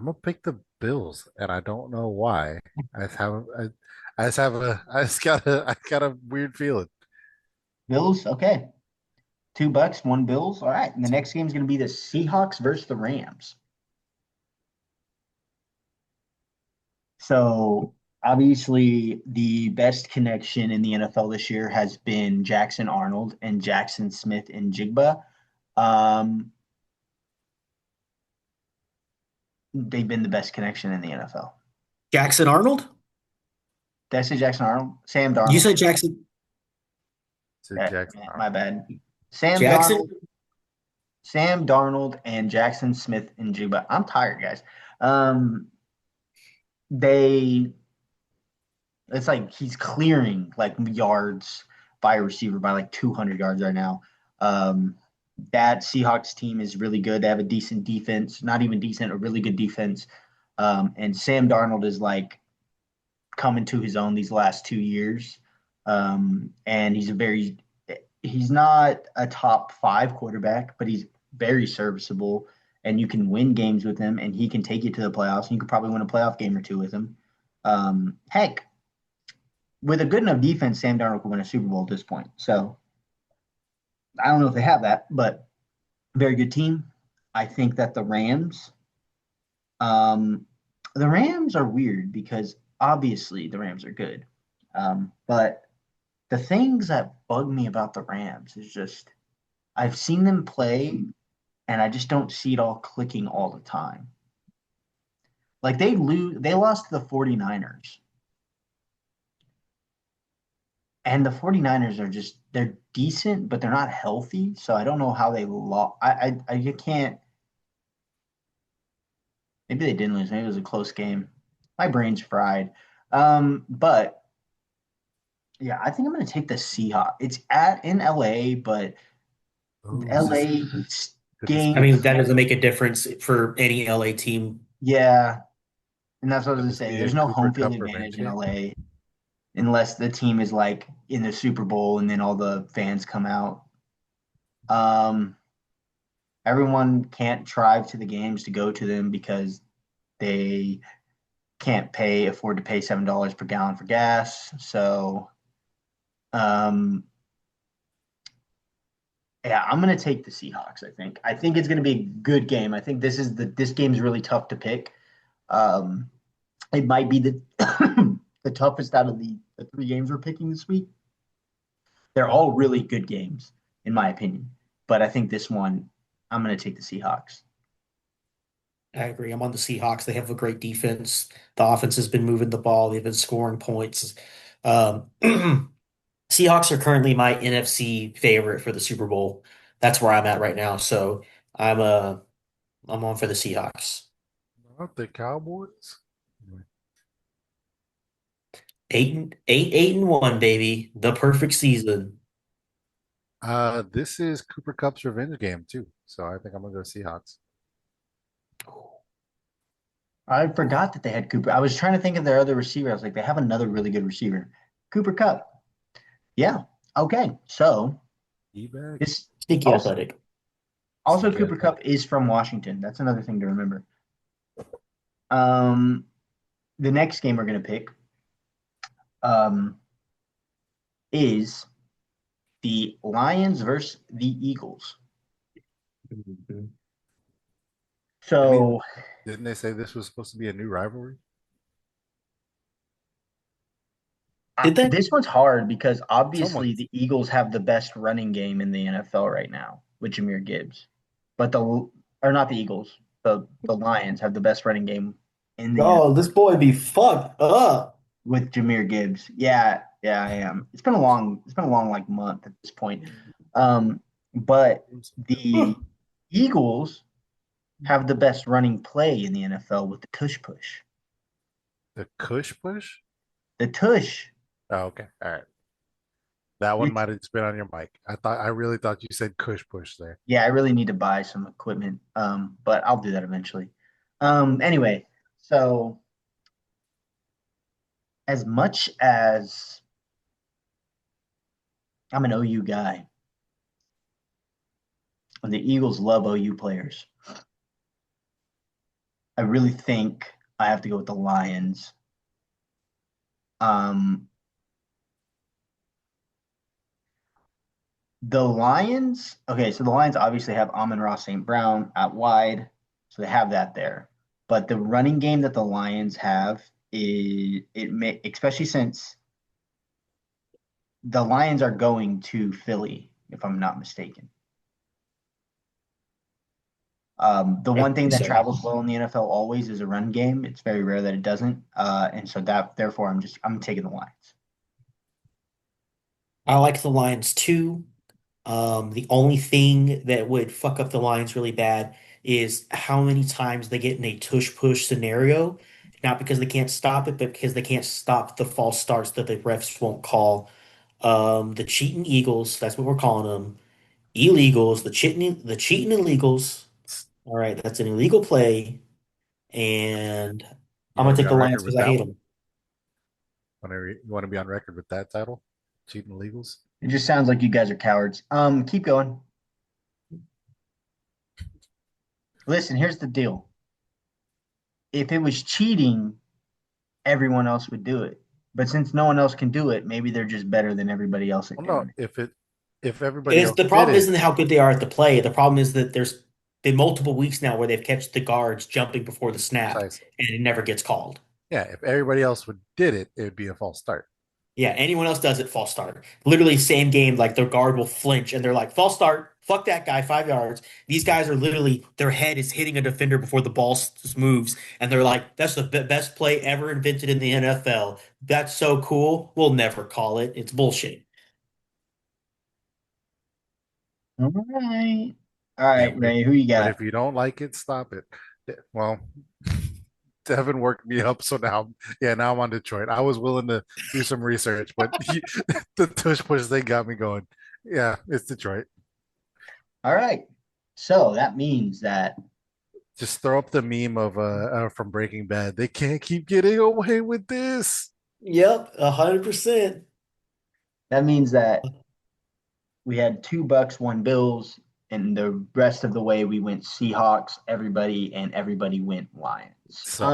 gonna pick the Bills, and I don't know why. I got a weird feeling. Bills. Okay. $2, one Bills. All right. And the next game is going to be the Seahawks versus the Rams. So obviously, the best connection in the NFL this year has been Jackson Arnold and Jackson Smith and Jigba. Um, they've been the best connection in the NFL. Jackson Arnold? Did I say Jackson Arnold? Sam You Darnold. said Jackson To Jackson My Arnold. bad. Sam Jackson? Darnold, Sam Darnold, and Jackson Smith and Jigba. I'm tired, guys. Um, they It's like he's clearing like yards by a receiver by like 200 yards right now. Um, that Seahawks team is really good. They have a decent defense, not even decent, a really good defense. And Sam Darnold is like coming to his own these last 2 years. And he's not a top five quarterback, but he's very serviceable. And you can win games with him, and he can take you to the playoffs. And you could probably win a playoff game or two with him. Heck, with a good enough defense, Sam Darnold could win a Super Bowl at this point. So I don't know if they have that, but very good team. I think that um, the Rams are weird because obviously the Rams are good. But the things that bug me about the Rams is just I've seen them play and I just don't see it all clicking all the time. Like they lost to the 49ers. And the 49ers are just they're decent, but they're not healthy. So I don't know how they lost. I can't. Maybe they didn't lose. Maybe it was a close game. My brain's fried. But yeah, I think I'm going to take the Seahawks. It's at in LA, but Oh, LA I mean, stinks. that doesn't make a difference for any LA team. Yeah, and that's what I was could going to this say. be a There's no Cooper home field Cup revenge advantage in game? LA unless the team is like in the Super Bowl and then all the fans come out. Um, Everyone can't drive to the games to go to them because they can't afford to pay $7 per gallon for gas. So, um, yeah, I'm gonna take the Seahawks. I think it's gonna be a good game. I think this game is really tough to pick. Um, it might be the the toughest out of the three games we're picking this week. They're all really good games, in my opinion. But I think this one, I'm gonna take the Seahawks. I agree. I'm on the Seahawks. They have a great defense. The offense has been moving the ball. They've been scoring points. Um, Seahawks are currently my NFC favorite for the Super Bowl. That's where I'm at right now. So I'm uh I'm on for the Seahawks. Not the Cowboys. 8-1, baby. The perfect season. This is Cooper Cup's revenge game too. So I think I'm gonna go Seahawks. I forgot that they had Cooper. I was trying to think of their other receiver. I was like, they have another really good receiver, Cooper Cup. Yeah. Okay. So E-back. this Sneaky also athletic. also Sneaky Cooper Cup athletic. is from Washington. That's another thing to remember. Um, the next game we're gonna pick um is the Lions versus the Eagles. Mhm. I mean, So Didn't they say this was supposed to be a new rivalry? Did they? This one's hard because Someone. obviously the Eagles have the best running game in the NFL right now with Jahmyr Gibbs, but or not the Eagles, the Lions have the best running game in the Oh, NFL this boy be fucked up. with Jahmyr Gibbs. Yeah, I am. It's been a long like month at this point. Um, but the Eagles have the best running play in the NFL with the tush push. The Kush push? The tush. Oh, okay. All right. That one It's might have just been on your mic. I really thought you said Kush push there. Yeah, I really need to buy some equipment. But I'll do that eventually. Anyway, so as much as I'm an OU guy, and the Eagles love OU players, I really think I have to go with the Lions. Um, the Lions, okay, so the Lions obviously have Amon-Ra St. Brown out wide, so they have that there. But the running game that the Lions have is especially since the Lions are going to Philly, if I'm not mistaken. The I one thing think that so. travels well in the NFL always is a run game. It's very rare that it doesn't, and so that therefore I'm taking the Lions. I like the Lions too. The only thing that would fuck up the Lions really bad is how many times they get in a tush push scenario, not because they can't stop it, but because they can't stop the false starts that the refs won't call. The cheating Eagles, that's what we're calling them. Illegals, the cheating illegals. All right, that's an illegal play, and You I'm want gonna to be take on the record Lions because with I that hate one? them. You want to be on record with that title? Cheating illegals? It just sounds like you guys are cowards. Keep going. Listen, here's the deal. If it was cheating, everyone else would do it. But since no one else can do it, maybe they're just better than everybody else at Well, no. doing it. If everybody It's else the did problem it, isn't how good they are at the play. The problem is that there's been multiple weeks now where they've catch the guards jumping before the snap, precisely. and it never gets called. Yeah, if everybody else would did it, it would be a false start. Yeah, anyone else does it, false start. Literally, same game, like their guard will flinch and they're like, false start, fuck that guy, 5 yards. These guys are literally, their head is hitting a defender before the ball moves, and they're like, that's the best play ever invented in the NFL. That's so cool. We'll never call it. It's bullshit. All right. All Yeah, right, Ray, who you but got? if you don't like it, stop it. Well, Devin worked me up, so now I'm on Detroit. I was willing to do some research, but the tush push they got me going. Yeah, it's Detroit. All right. So that means that Just throw up the meme of from Breaking Bad. They can't keep getting away with this. Yep, 100%. that means that we had two Bucks, one Bills, and the rest of the way we went Seahawks, everybody went Lions. So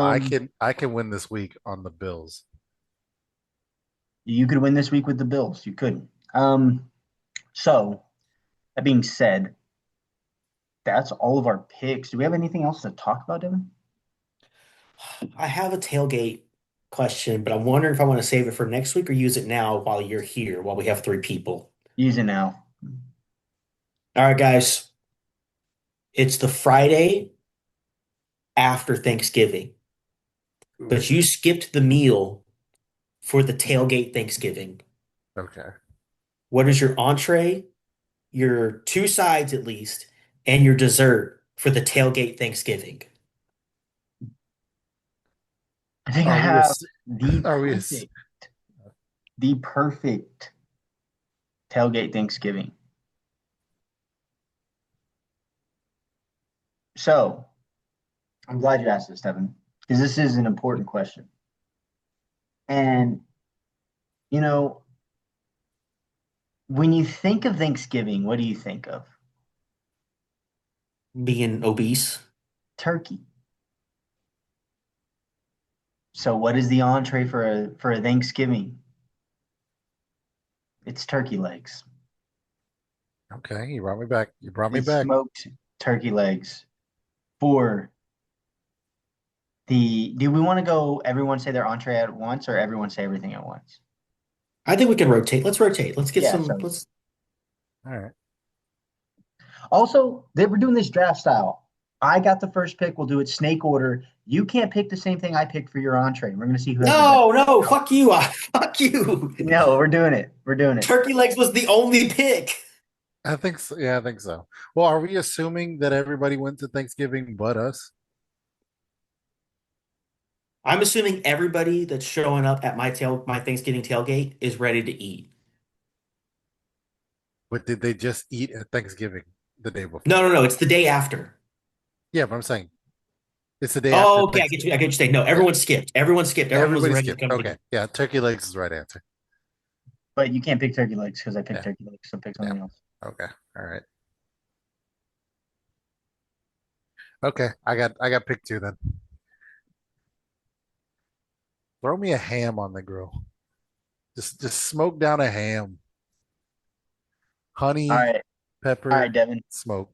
I can win this week on the Bills. You could win this week with the Bills. You couldn't. So that being said, that's all of our picks. Do we have anything else to talk about, Devin? I have a tailgate question, but I'm wondering if I want to save it for next week or use it now while you're here, while we have three people. Use it now. All right, guys. It's the Friday after Thanksgiving, but Ooh, you skipped the meal for the tailgate Thanksgiving. okay. What is your entree, your two sides at least, and your dessert for the tailgate Thanksgiving? I think I Are we a, have the are we a, the perfect tailgate Thanksgiving. So I'm glad you asked this, Devin, because this is an important question. And you know, when you think of Thanksgiving, what do you think of? Being obese? Turkey. So what is the entree for a Thanksgiving? It's turkey legs. okay, you brought me back. You brought me It's back. smoked turkey legs for Do we want to go everyone say their entree at once or everyone say everything at once? I think we can rotate. Let's rotate. Let's get Yeah, some. so Let's. All right. also they were doing this draft style. I got the first pick. We'll do it snake order. You can't pick the same thing I picked for your entree. We're gonna see who has the best. No, no, fuck you. Fuck you. No, we're doing it. We're doing it. Turkey legs was the only pick. I think so. Yeah, I think so. Well, are we assuming that everybody went to Thanksgiving but us? I'm assuming everybody that's showing up at my Thanksgiving tailgate is ready to eat. But did they just eat at Thanksgiving the day No, before? no, no. It's the day after. Yeah, but I'm saying it's the day after Oh, okay. I get you. Thanksgiving. I get you saying. No, Yeah. everyone skipped. Everyone skipped. Everyone was Everybody ready to skipped. come to Okay. the. Yeah, turkey legs is the right answer. But you can't pick turkey legs because I picked Yeah. turkey legs, so pick Yeah. something else. Okay. All right. Okay. I got pick two then. Throw me a ham on the grill. Just smoke down a ham. All Honey, right. All right, pepper, Devin. smoke.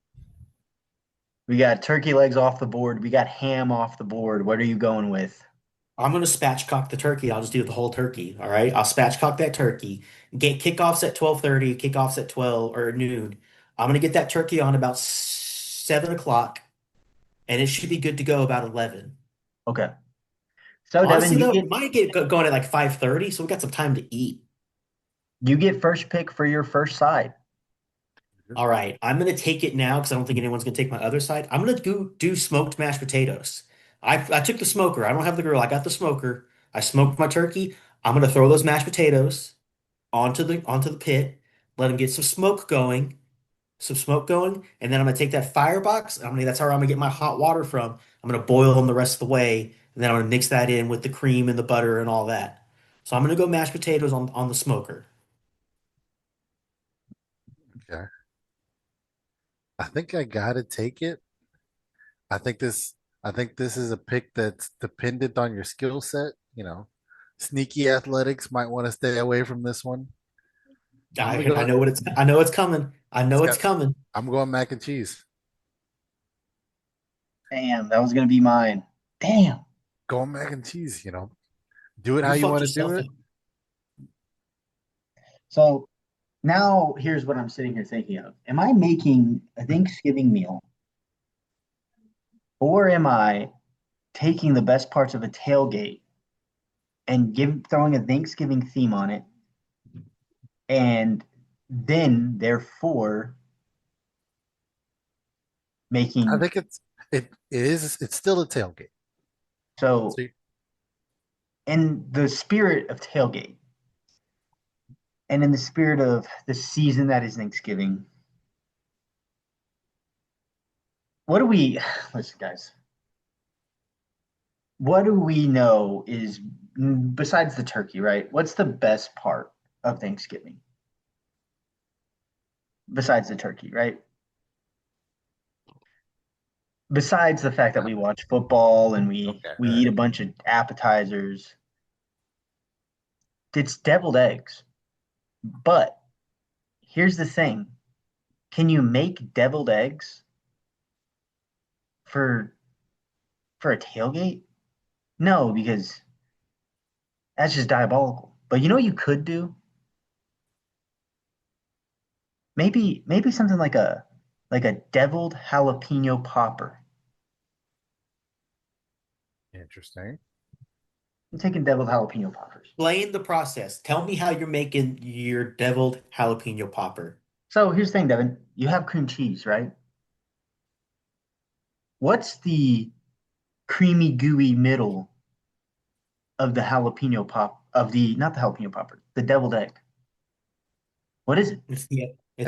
We got turkey legs off the board. We got ham off the board. What are you going with? I'm gonna spatchcock the turkey. I'll just do the whole turkey. All right. I'll spatchcock that turkey. Get kickoffs at 12:30. Kickoffs at 12 or noon. I'm gonna get that turkey on about 7 o'clock, and it should be good to go about 11. Okay. So, Devin, Honestly, though, it might get going at like 5:30, so we got some time to eat. you get first pick for your first side. All right, I'm gonna take it now because I don't think anyone's gonna take my other side. I'm gonna do smoked mashed potatoes. I took the smoker. I don't have the grill. I got the smoker. I smoked my turkey. I'm gonna throw those mashed potatoes onto the pit. Let them get some smoke going, and then I'm gonna take that firebox. That's how I'm gonna get my hot water from. I'm gonna boil them the rest of the way, and then I'm gonna mix that in with the cream and the butter and all that. So I'm gonna go mashed potatoes on the smoker. Okay. I think I gotta take it. I think this I think this is a pick that's dependent on your skill set. Sneaky athletics might want to stay away from this one. I'm gonna I go. know what it's. I know it's coming. I It's know it's got. coming. I'm going mac and cheese. Damn, that was gonna be mine. Damn. Going mac and cheese. Do it how You you fucked want to do yourself it. up. So now here's what I'm sitting here thinking of. Am I making a Thanksgiving meal, or am I taking the best parts of a tailgate and throwing a Thanksgiving theme on it, and then therefore I making think it's still a tailgate. so So in the spirit of tailgate and in the spirit of the season that is Thanksgiving, what do we listen, guys? What do we know is besides the turkey, right? What's the best part of Thanksgiving besides the turkey, right? Besides the fact that we watch football and we okay, we all eat right. a bunch of appetizers, it's deviled eggs. But here's the thing: can you make deviled eggs for a tailgate? No, because that's just diabolical. But you know what you could do? Maybe something like a deviled jalapeno popper. Interesting. I'm taking deviled jalapeno poppers. Explain the process. Tell me how you're making your deviled jalapeno popper. So here's the thing, Devin. You have cream cheese, right? What's the creamy, gooey middle of the jalapeno pop of the not the jalapeno popper, the deviled egg? What is it? It's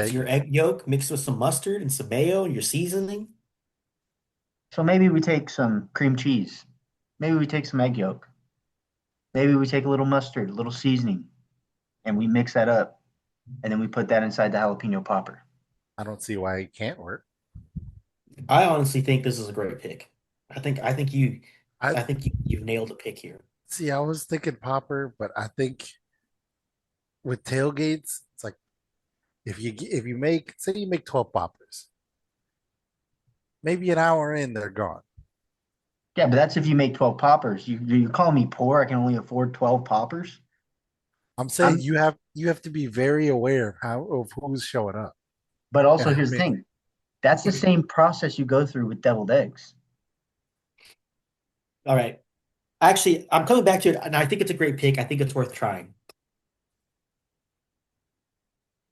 Egg. your egg yolk mixed with some mustard and some mayo and your seasoning. So maybe we take some cream cheese. Maybe we take some egg yolk. Maybe we take a little mustard, a little seasoning, and we mix that up, and then we put that inside the jalapeno popper. I don't see why it can't work. I honestly think this is a great pick. I I think you've nailed a pick here. see. I was thinking popper, but I think with tailgates, it's like if you make say you make 12 poppers, maybe an hour in they're gone. Yeah, but that's if you make 12 poppers. You call me poor? I can only afford 12 poppers. I'm saying I'm, you have to be very aware of how of who's showing up but and also how here's the many. thing. That's the same process you go through with deviled eggs. All right. Actually, I'm coming back to it, and I think it's a great pick. I think it's worth trying.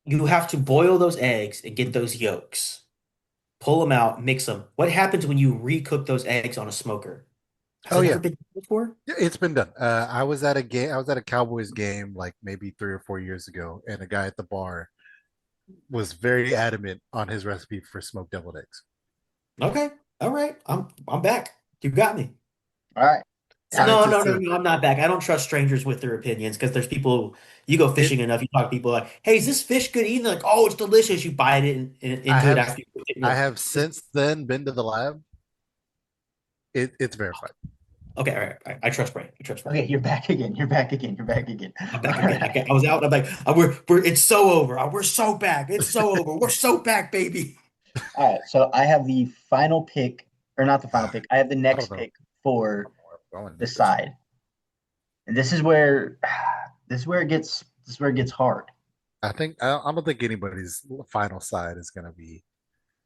You have to boil those eggs and get those yolks. Pull them out, mix them. What happens when you recook those eggs on a smoker? Has Oh it yeah, ever been done before? yeah, it's been done. I was at a game. I was at a Cowboys game like maybe 3 or 4 years ago, and a guy at the bar was very adamant on his recipe for smoked deviled eggs. Okay. All right. I'm back. You got me. All right. Yeah. No, no, Scientists no, have no, I'm not back. I don't trust strangers with their opinions because there's people, you go it. fishing enough, you talk to people like, hey, is this fish good eating? They're like, oh, it's delicious. You bite it I into it have after you cook it. And you're I like, have "This-" since then been to the lab. It's verified. okay, all right. I trust Bray. I trust Bray. Okay, you're back again. You're back again. You're back again. I'm All back again. right. I was out. I'm like, it's so over. We're so back. It's so over. We're so back, baby. All right. So I have the final pick, or not the final pick. I have the I don't next know. pick for I'm going the with this one. side. And this is where it gets hard. I don't think anybody's final side is going to be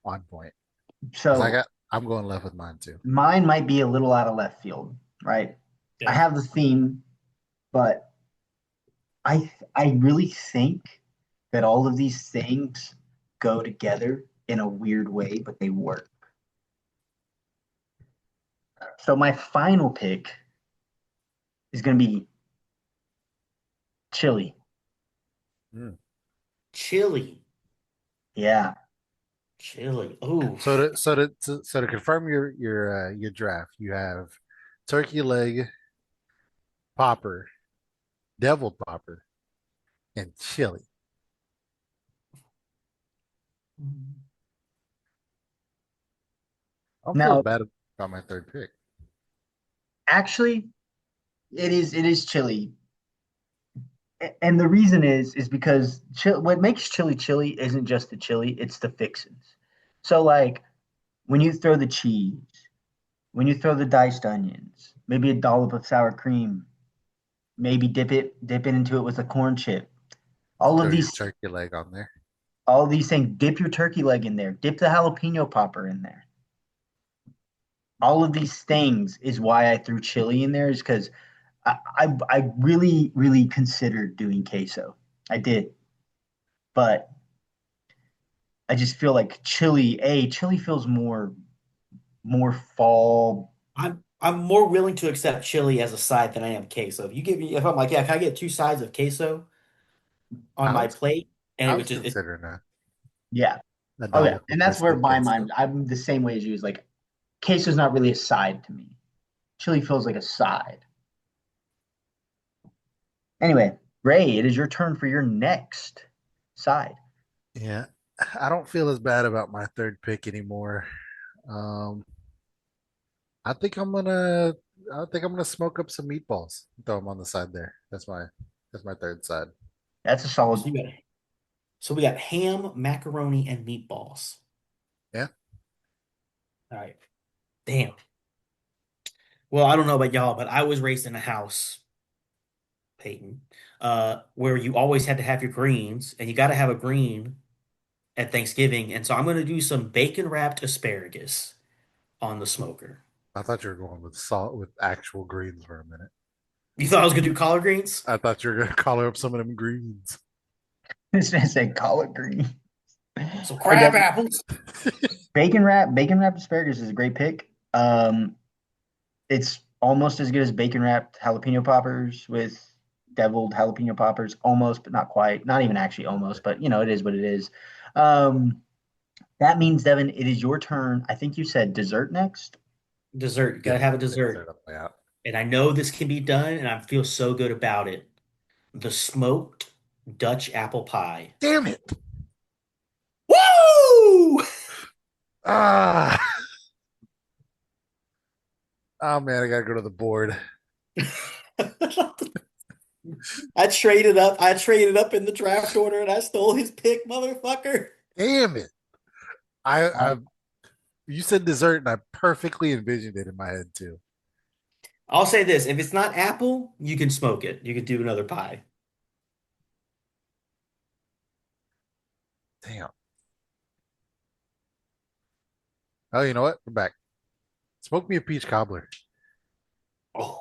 on point because So I'm going left with mine too. mine might be a little out of left field, right? I Yeah. have the theme, but I really think that all of these things go together in a weird way, but they work. So my final pick is going to be chili. Mm. Chili. Yeah. Chili. So Oof. to confirm your draft, you have turkey leg, popper, deviled popper, and chili. I'm feeling Now, bad about my third pick. actually, it is chili, and the reason is because what makes chili isn't just the chili; it's the fixins. So, like when you throw the cheese, when you throw the diced onions, maybe a dollop of sour cream, maybe dip it into it with a corn chip. All of Throw your these, turkey leg on there. all these things. Dip your turkey leg in there. Dip the jalapeno popper in there. All of these things is why I threw chili in there, is because I really, really considered doing queso. I did, but I just feel like chili feels more fall. I'm more willing to accept chili as a side than I am queso. If you give me, if I'm like, yeah, can I get two sides of queso on I my was plate? And it I would was just, considering Yeah. a Oh yeah. dollop of And that's where brisket my queso. mind I'm the same way as you, is like queso's not really a side to me. Chili feels like a side. Anyway, Ray, it is your turn for your next side. Yeah, I don't feel as bad about my third pick anymore. Um, I think I'm gonna I think I'm gonna smoke up some meatballs. Throw them on the side there. That's my third side. That's a so solid. you got, so we got ham, macaroni, and meatballs. Yeah, All right. Damn. Well, I don't know about y'all, but I was raised in a house, Peyton, where you always had to have your greens, and you got to have a green at Thanksgiving. And so I'm going to do some bacon wrapped asparagus on the smoker. I thought you were going with salt with actual greens for a minute. You thought I was going to do collard greens? I thought you were gonna color up some of them greens. This man said collard green. So I crab definitely apples. bacon wrapped asparagus is a great pick. It's almost as good as bacon wrapped jalapeno poppers with deviled jalapeno poppers, almost, but not quite. Not even actually almost, but it is what it is. Um, that means, Devin, it is your turn. I think you said dessert next. Dessert. You got Yeah, to have a take dessert. dessert up way out. And I know this can be done, and I feel so good about it. The smoked Dutch apple pie. Damn it! Woo! Ah, oh man, I gotta go to the board. I traded up. I traded up in the draft order and I stole his pick, motherfucker. Damn it! I You said dessert, and I perfectly envisioned it in my head too. I'll say this: if it's not apple, you can smoke it. You could do another pie. Damn. Oh, you know what? We're back. Smoke me a peach cobbler. Oh,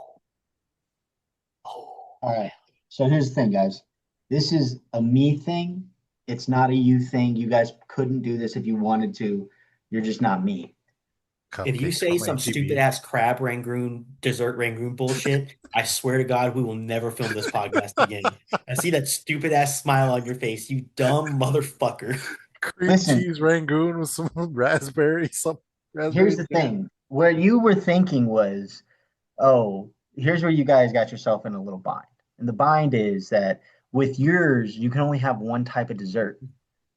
oh. All right. So here's the thing, guys. This is a me thing. It's not a you thing. You guys couldn't do this if you wanted to. You're just not me. If you Cupcakes say from some stupid HEB. ass crab rangoon, dessert rangoon bullshit, I swear to God, we will never film this podcast again. I see that stupid ass smile on your face, you dumb motherfucker. Cream Listen, cheese rangoon with some here's raspberry the jam. thing. What you were thinking was, oh, here's where you guys got yourself in a little bind. And the bind is that with yours, you can only have one type of dessert.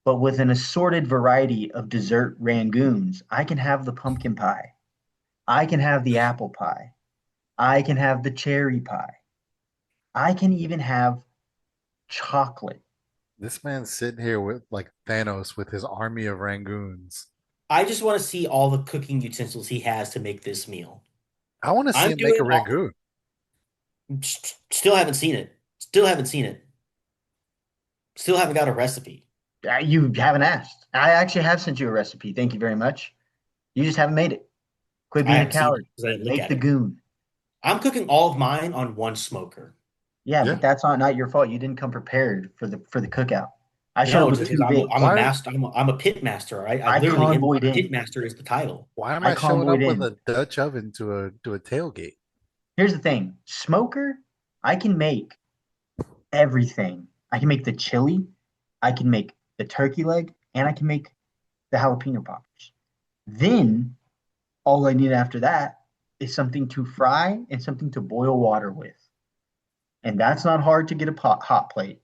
But with an assorted variety of dessert rangoons, I can have the pumpkin pie. I can have the apple pie. I can have the cherry pie. I can even have chocolate. This man's sitting here with like Thanos with his army of rangoons. I just want to see all the cooking utensils he has to make this meal. I want to see I'm him make doing a all, rangoon. still haven't seen it. Still haven't seen it. Still haven't got a recipe. You haven't asked. I actually have sent you a recipe. Thank you very much. You just haven't made it. Quit I being a haven't seen it coward. because I didn't look Make at the it. goon. I'm cooking all of mine on one smoker. Yeah, Yeah. but that's not your fault. You didn't come prepared for the cookout. I showed No, up it's with because two I'm a biggs. Why master. I'm a pit master. All right, I I literally am. convoyed Pit in. master is the title. why am I I showing convoyed up with in. a Dutch oven to a tailgate? Here's the thing. Smoker, I can make everything. I can make the chili, I can make the turkey leg, and I can make the jalapeno poppers. Then all I need after that is something to fry and something to boil water with. And that's not hard to get a hot plate.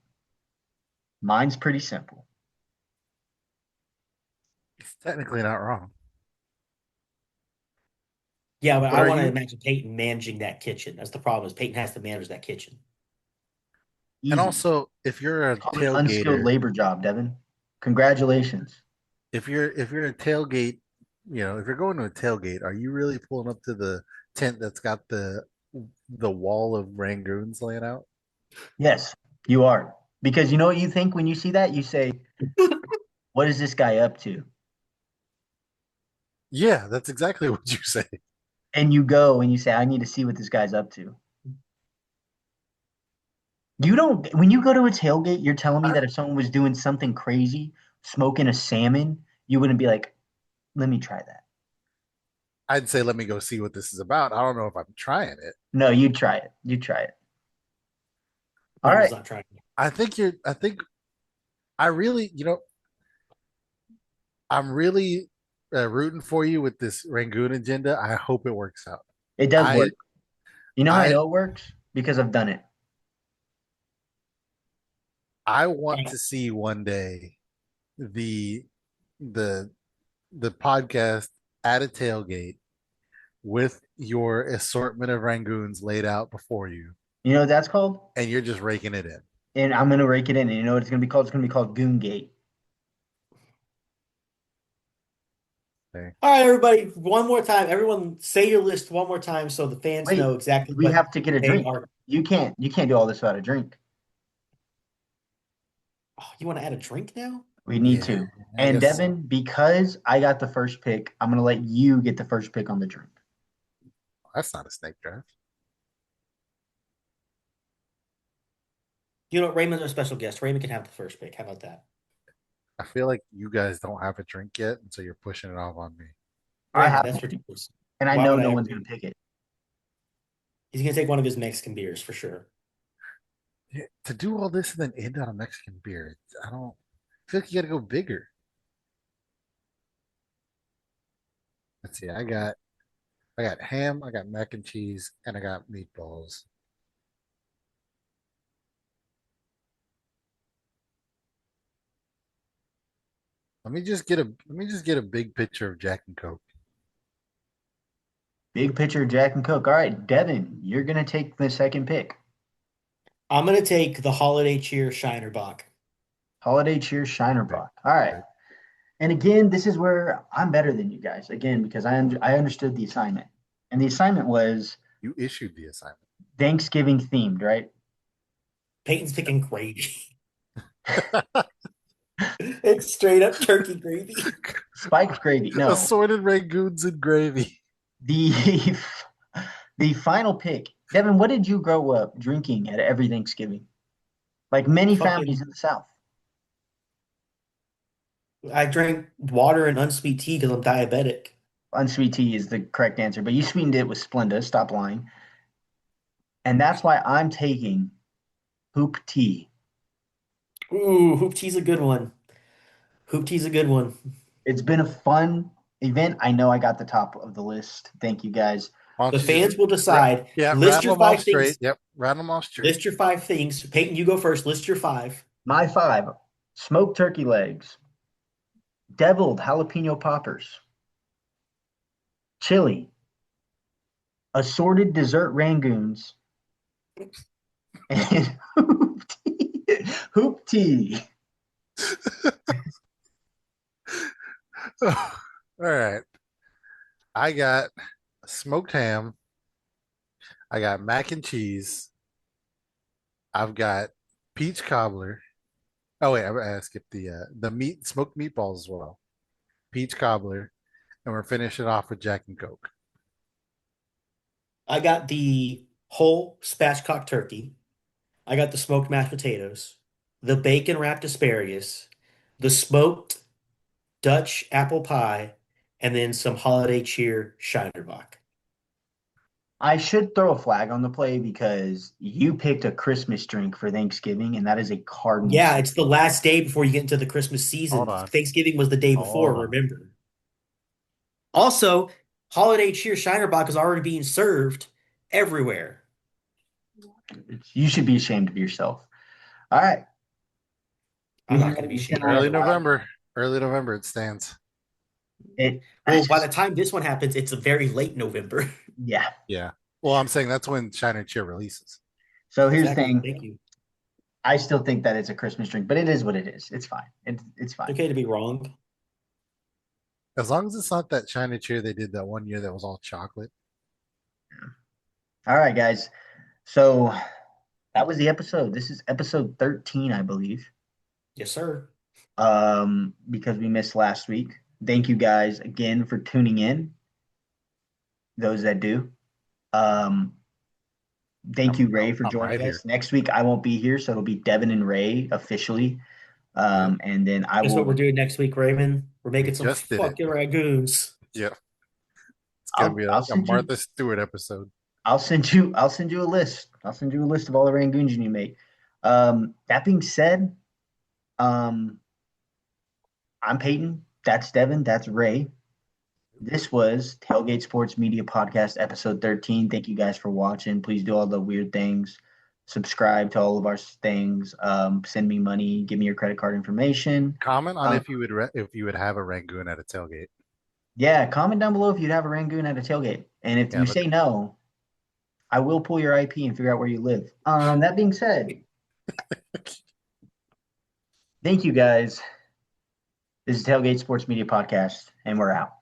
Mine's pretty simple. It's technically not wrong. Yeah, but But I are want to you? imagine Peyton managing that kitchen. That's the problem. Is Peyton has to manage that kitchen. And Easy. also, if you're a It's called an unskilled tailgater, labor job, Devin. Congratulations. if you're a tailgate, if you're going to a tailgate, are you really pulling up to the tent that's got the wall of rangoons laying out? Yes, you are. Because you know what you think when you see that? You say, what is this guy up to? Yeah, that's exactly what you say. And you go and you say, I need to see what this guy's up to. You don't, when you go to a tailgate, you're telling me I, that if someone was doing something crazy, smoking a salmon, you wouldn't be like, let me try that. I'd say let me go see what this is about. I don't know if I'm trying it. No, you'd try it. You'd try it. All Raymond's right. not trying. I think I really, I'm really rooting for you with this Rangoon agenda. I hope it works out. It does I work. You know how I I know it works? Because I've done it. I want Yeah. to see one day the the the podcast at a tailgate with your assortment of Rangoons laid out before you, You know what that's called? and you're just raking it in. And I'm gonna rake it in. And you know what it's gonna be called? It's gonna be called Goongate. Okay. All right, everybody. One more time. Everyone, say your list one more time so the fans Wait, know exactly we what have to get a they drink. are. You can't do all this without a drink. Oh, you want to add a drink now? We need Yeah, to. I And guess so. Devin, because I got the first pick, I'm gonna let you get the first pick on the drink. That's not a snake draft. You know, Raymond's our special guest. Raymond can have the first pick. How about that? I feel like you guys don't have a drink yet, and so you're pushing it off on me. I Raymond, have that's one, ridiculous. and I Why know would I no ever one's do gonna that? pick it. He's gonna take one of his Mexican beers for sure. Yeah, to do all this and then end on a Mexican beer, I don't I feel like you got to go bigger. Let's see. I got ham, I got mac and cheese, and I got meatballs. Let me just get a big picture of Jack and Coke. Big picture, Jack and Coke. All right, Devin, you're gonna take the second pick. I'm gonna take the holiday cheer Shiner Bock. Holiday Cheer Shiner Pick, Bock. All right. pick. And again, this is where I'm better than you guys. Again, because I understood the assignment, and the assignment was You issued the assignment. Thanksgiving themed, right? Peyton's picking gravy. It's straight up turkey gravy. Spiked gravy. No, Assorted rangoons and gravy. the the final pick. Devin, what did you grow up drinking at every Thanksgiving? Like many families Fucking, in the South. I drank water and unsweet tea because I'm diabetic. Unsweet tea is the correct answer, but you sweetened it with Splenda. Stop lying. And that's why I'm taking hoop tea. Ooh, hoop tea's a good one. Hoop tea's a good one. It's been a fun event. I know I got the top of the list. Thank you guys. Why The don't you just fans will decide. yeah, List rattle your them off five straight. things. Yep, rattle them off straight. List your five things. Peyton, you go first. List your five. My five: smoked turkey legs, deviled jalapeno poppers, chili, assorted dessert rangoons, and hoop tea. Hoop tea. All right. I got smoked ham. I got mac and cheese. I've got peach cobbler. Oh wait, I skipped the meat smoked meatballs as well. Peach cobbler, and we're finishing off with Jack and Coke. I got the whole spatchcock turkey. I got the smoked mashed potatoes, the bacon wrapped asparagus, the smoked Dutch apple pie, and then some holiday cheer Scheiderbach. I should throw a flag on the play because you picked a Christmas drink for Thanksgiving, and that is a cardinal Yeah, sin. it's the last day before you get into the Christmas season. Hold on, Thanksgiving was the day before, hold on. remember? Also, holiday cheer Scheiderbach is already being served everywhere. You should be ashamed of yourself. All right. I'm We not have going to be can ashamed I of have Early it. five. November. Early November it stands. It I Well, by just the time this one happens, it's a very late November. yeah. Yeah. Well, I'm saying that's when Shiner Cheer releases. So here's the Exactly. thing. Thank you. I still think that it's a Christmas drink, but it is what it is. It's fine. It's It's fine. okay to be wrong. As long as it's not that China Cheer they did that one year that was all chocolate. All right, guys. So that was the episode. This is episode 13, I believe. Yes, sir. Because we missed last week. Thank you guys again for tuning in. Those that do. Um, thank you, Ray, for I'm right joining here. us. Next week I won't be here, so it'll be Devin and Ray officially. Yep. And then I Guess what we're will doing next week, Raymond? We're We making some just did it. fucking ragoons. Yep. It's gonna be I'll a send you Martha Stewart episode. I'll send you a list. I'll send you a list of all the Rangoons you make. That being said, um, I'm Peyton. That's Devin. That's Ray. This was Tailgate Sports Media Podcast, episode 13. Thank you guys for watching. Please do all the weird things. Subscribe to all of our things. Send me money. Give me your credit card information. Comment on Um, if you would have a Rangoon at a tailgate. yeah, comment down below if you'd have a Rangoon at a tailgate. And if Yeah, you look. say no, I will pull your IP and figure out where you live. That being said, thank you guys. This is Tailgate Sports Media Podcast, and we're out.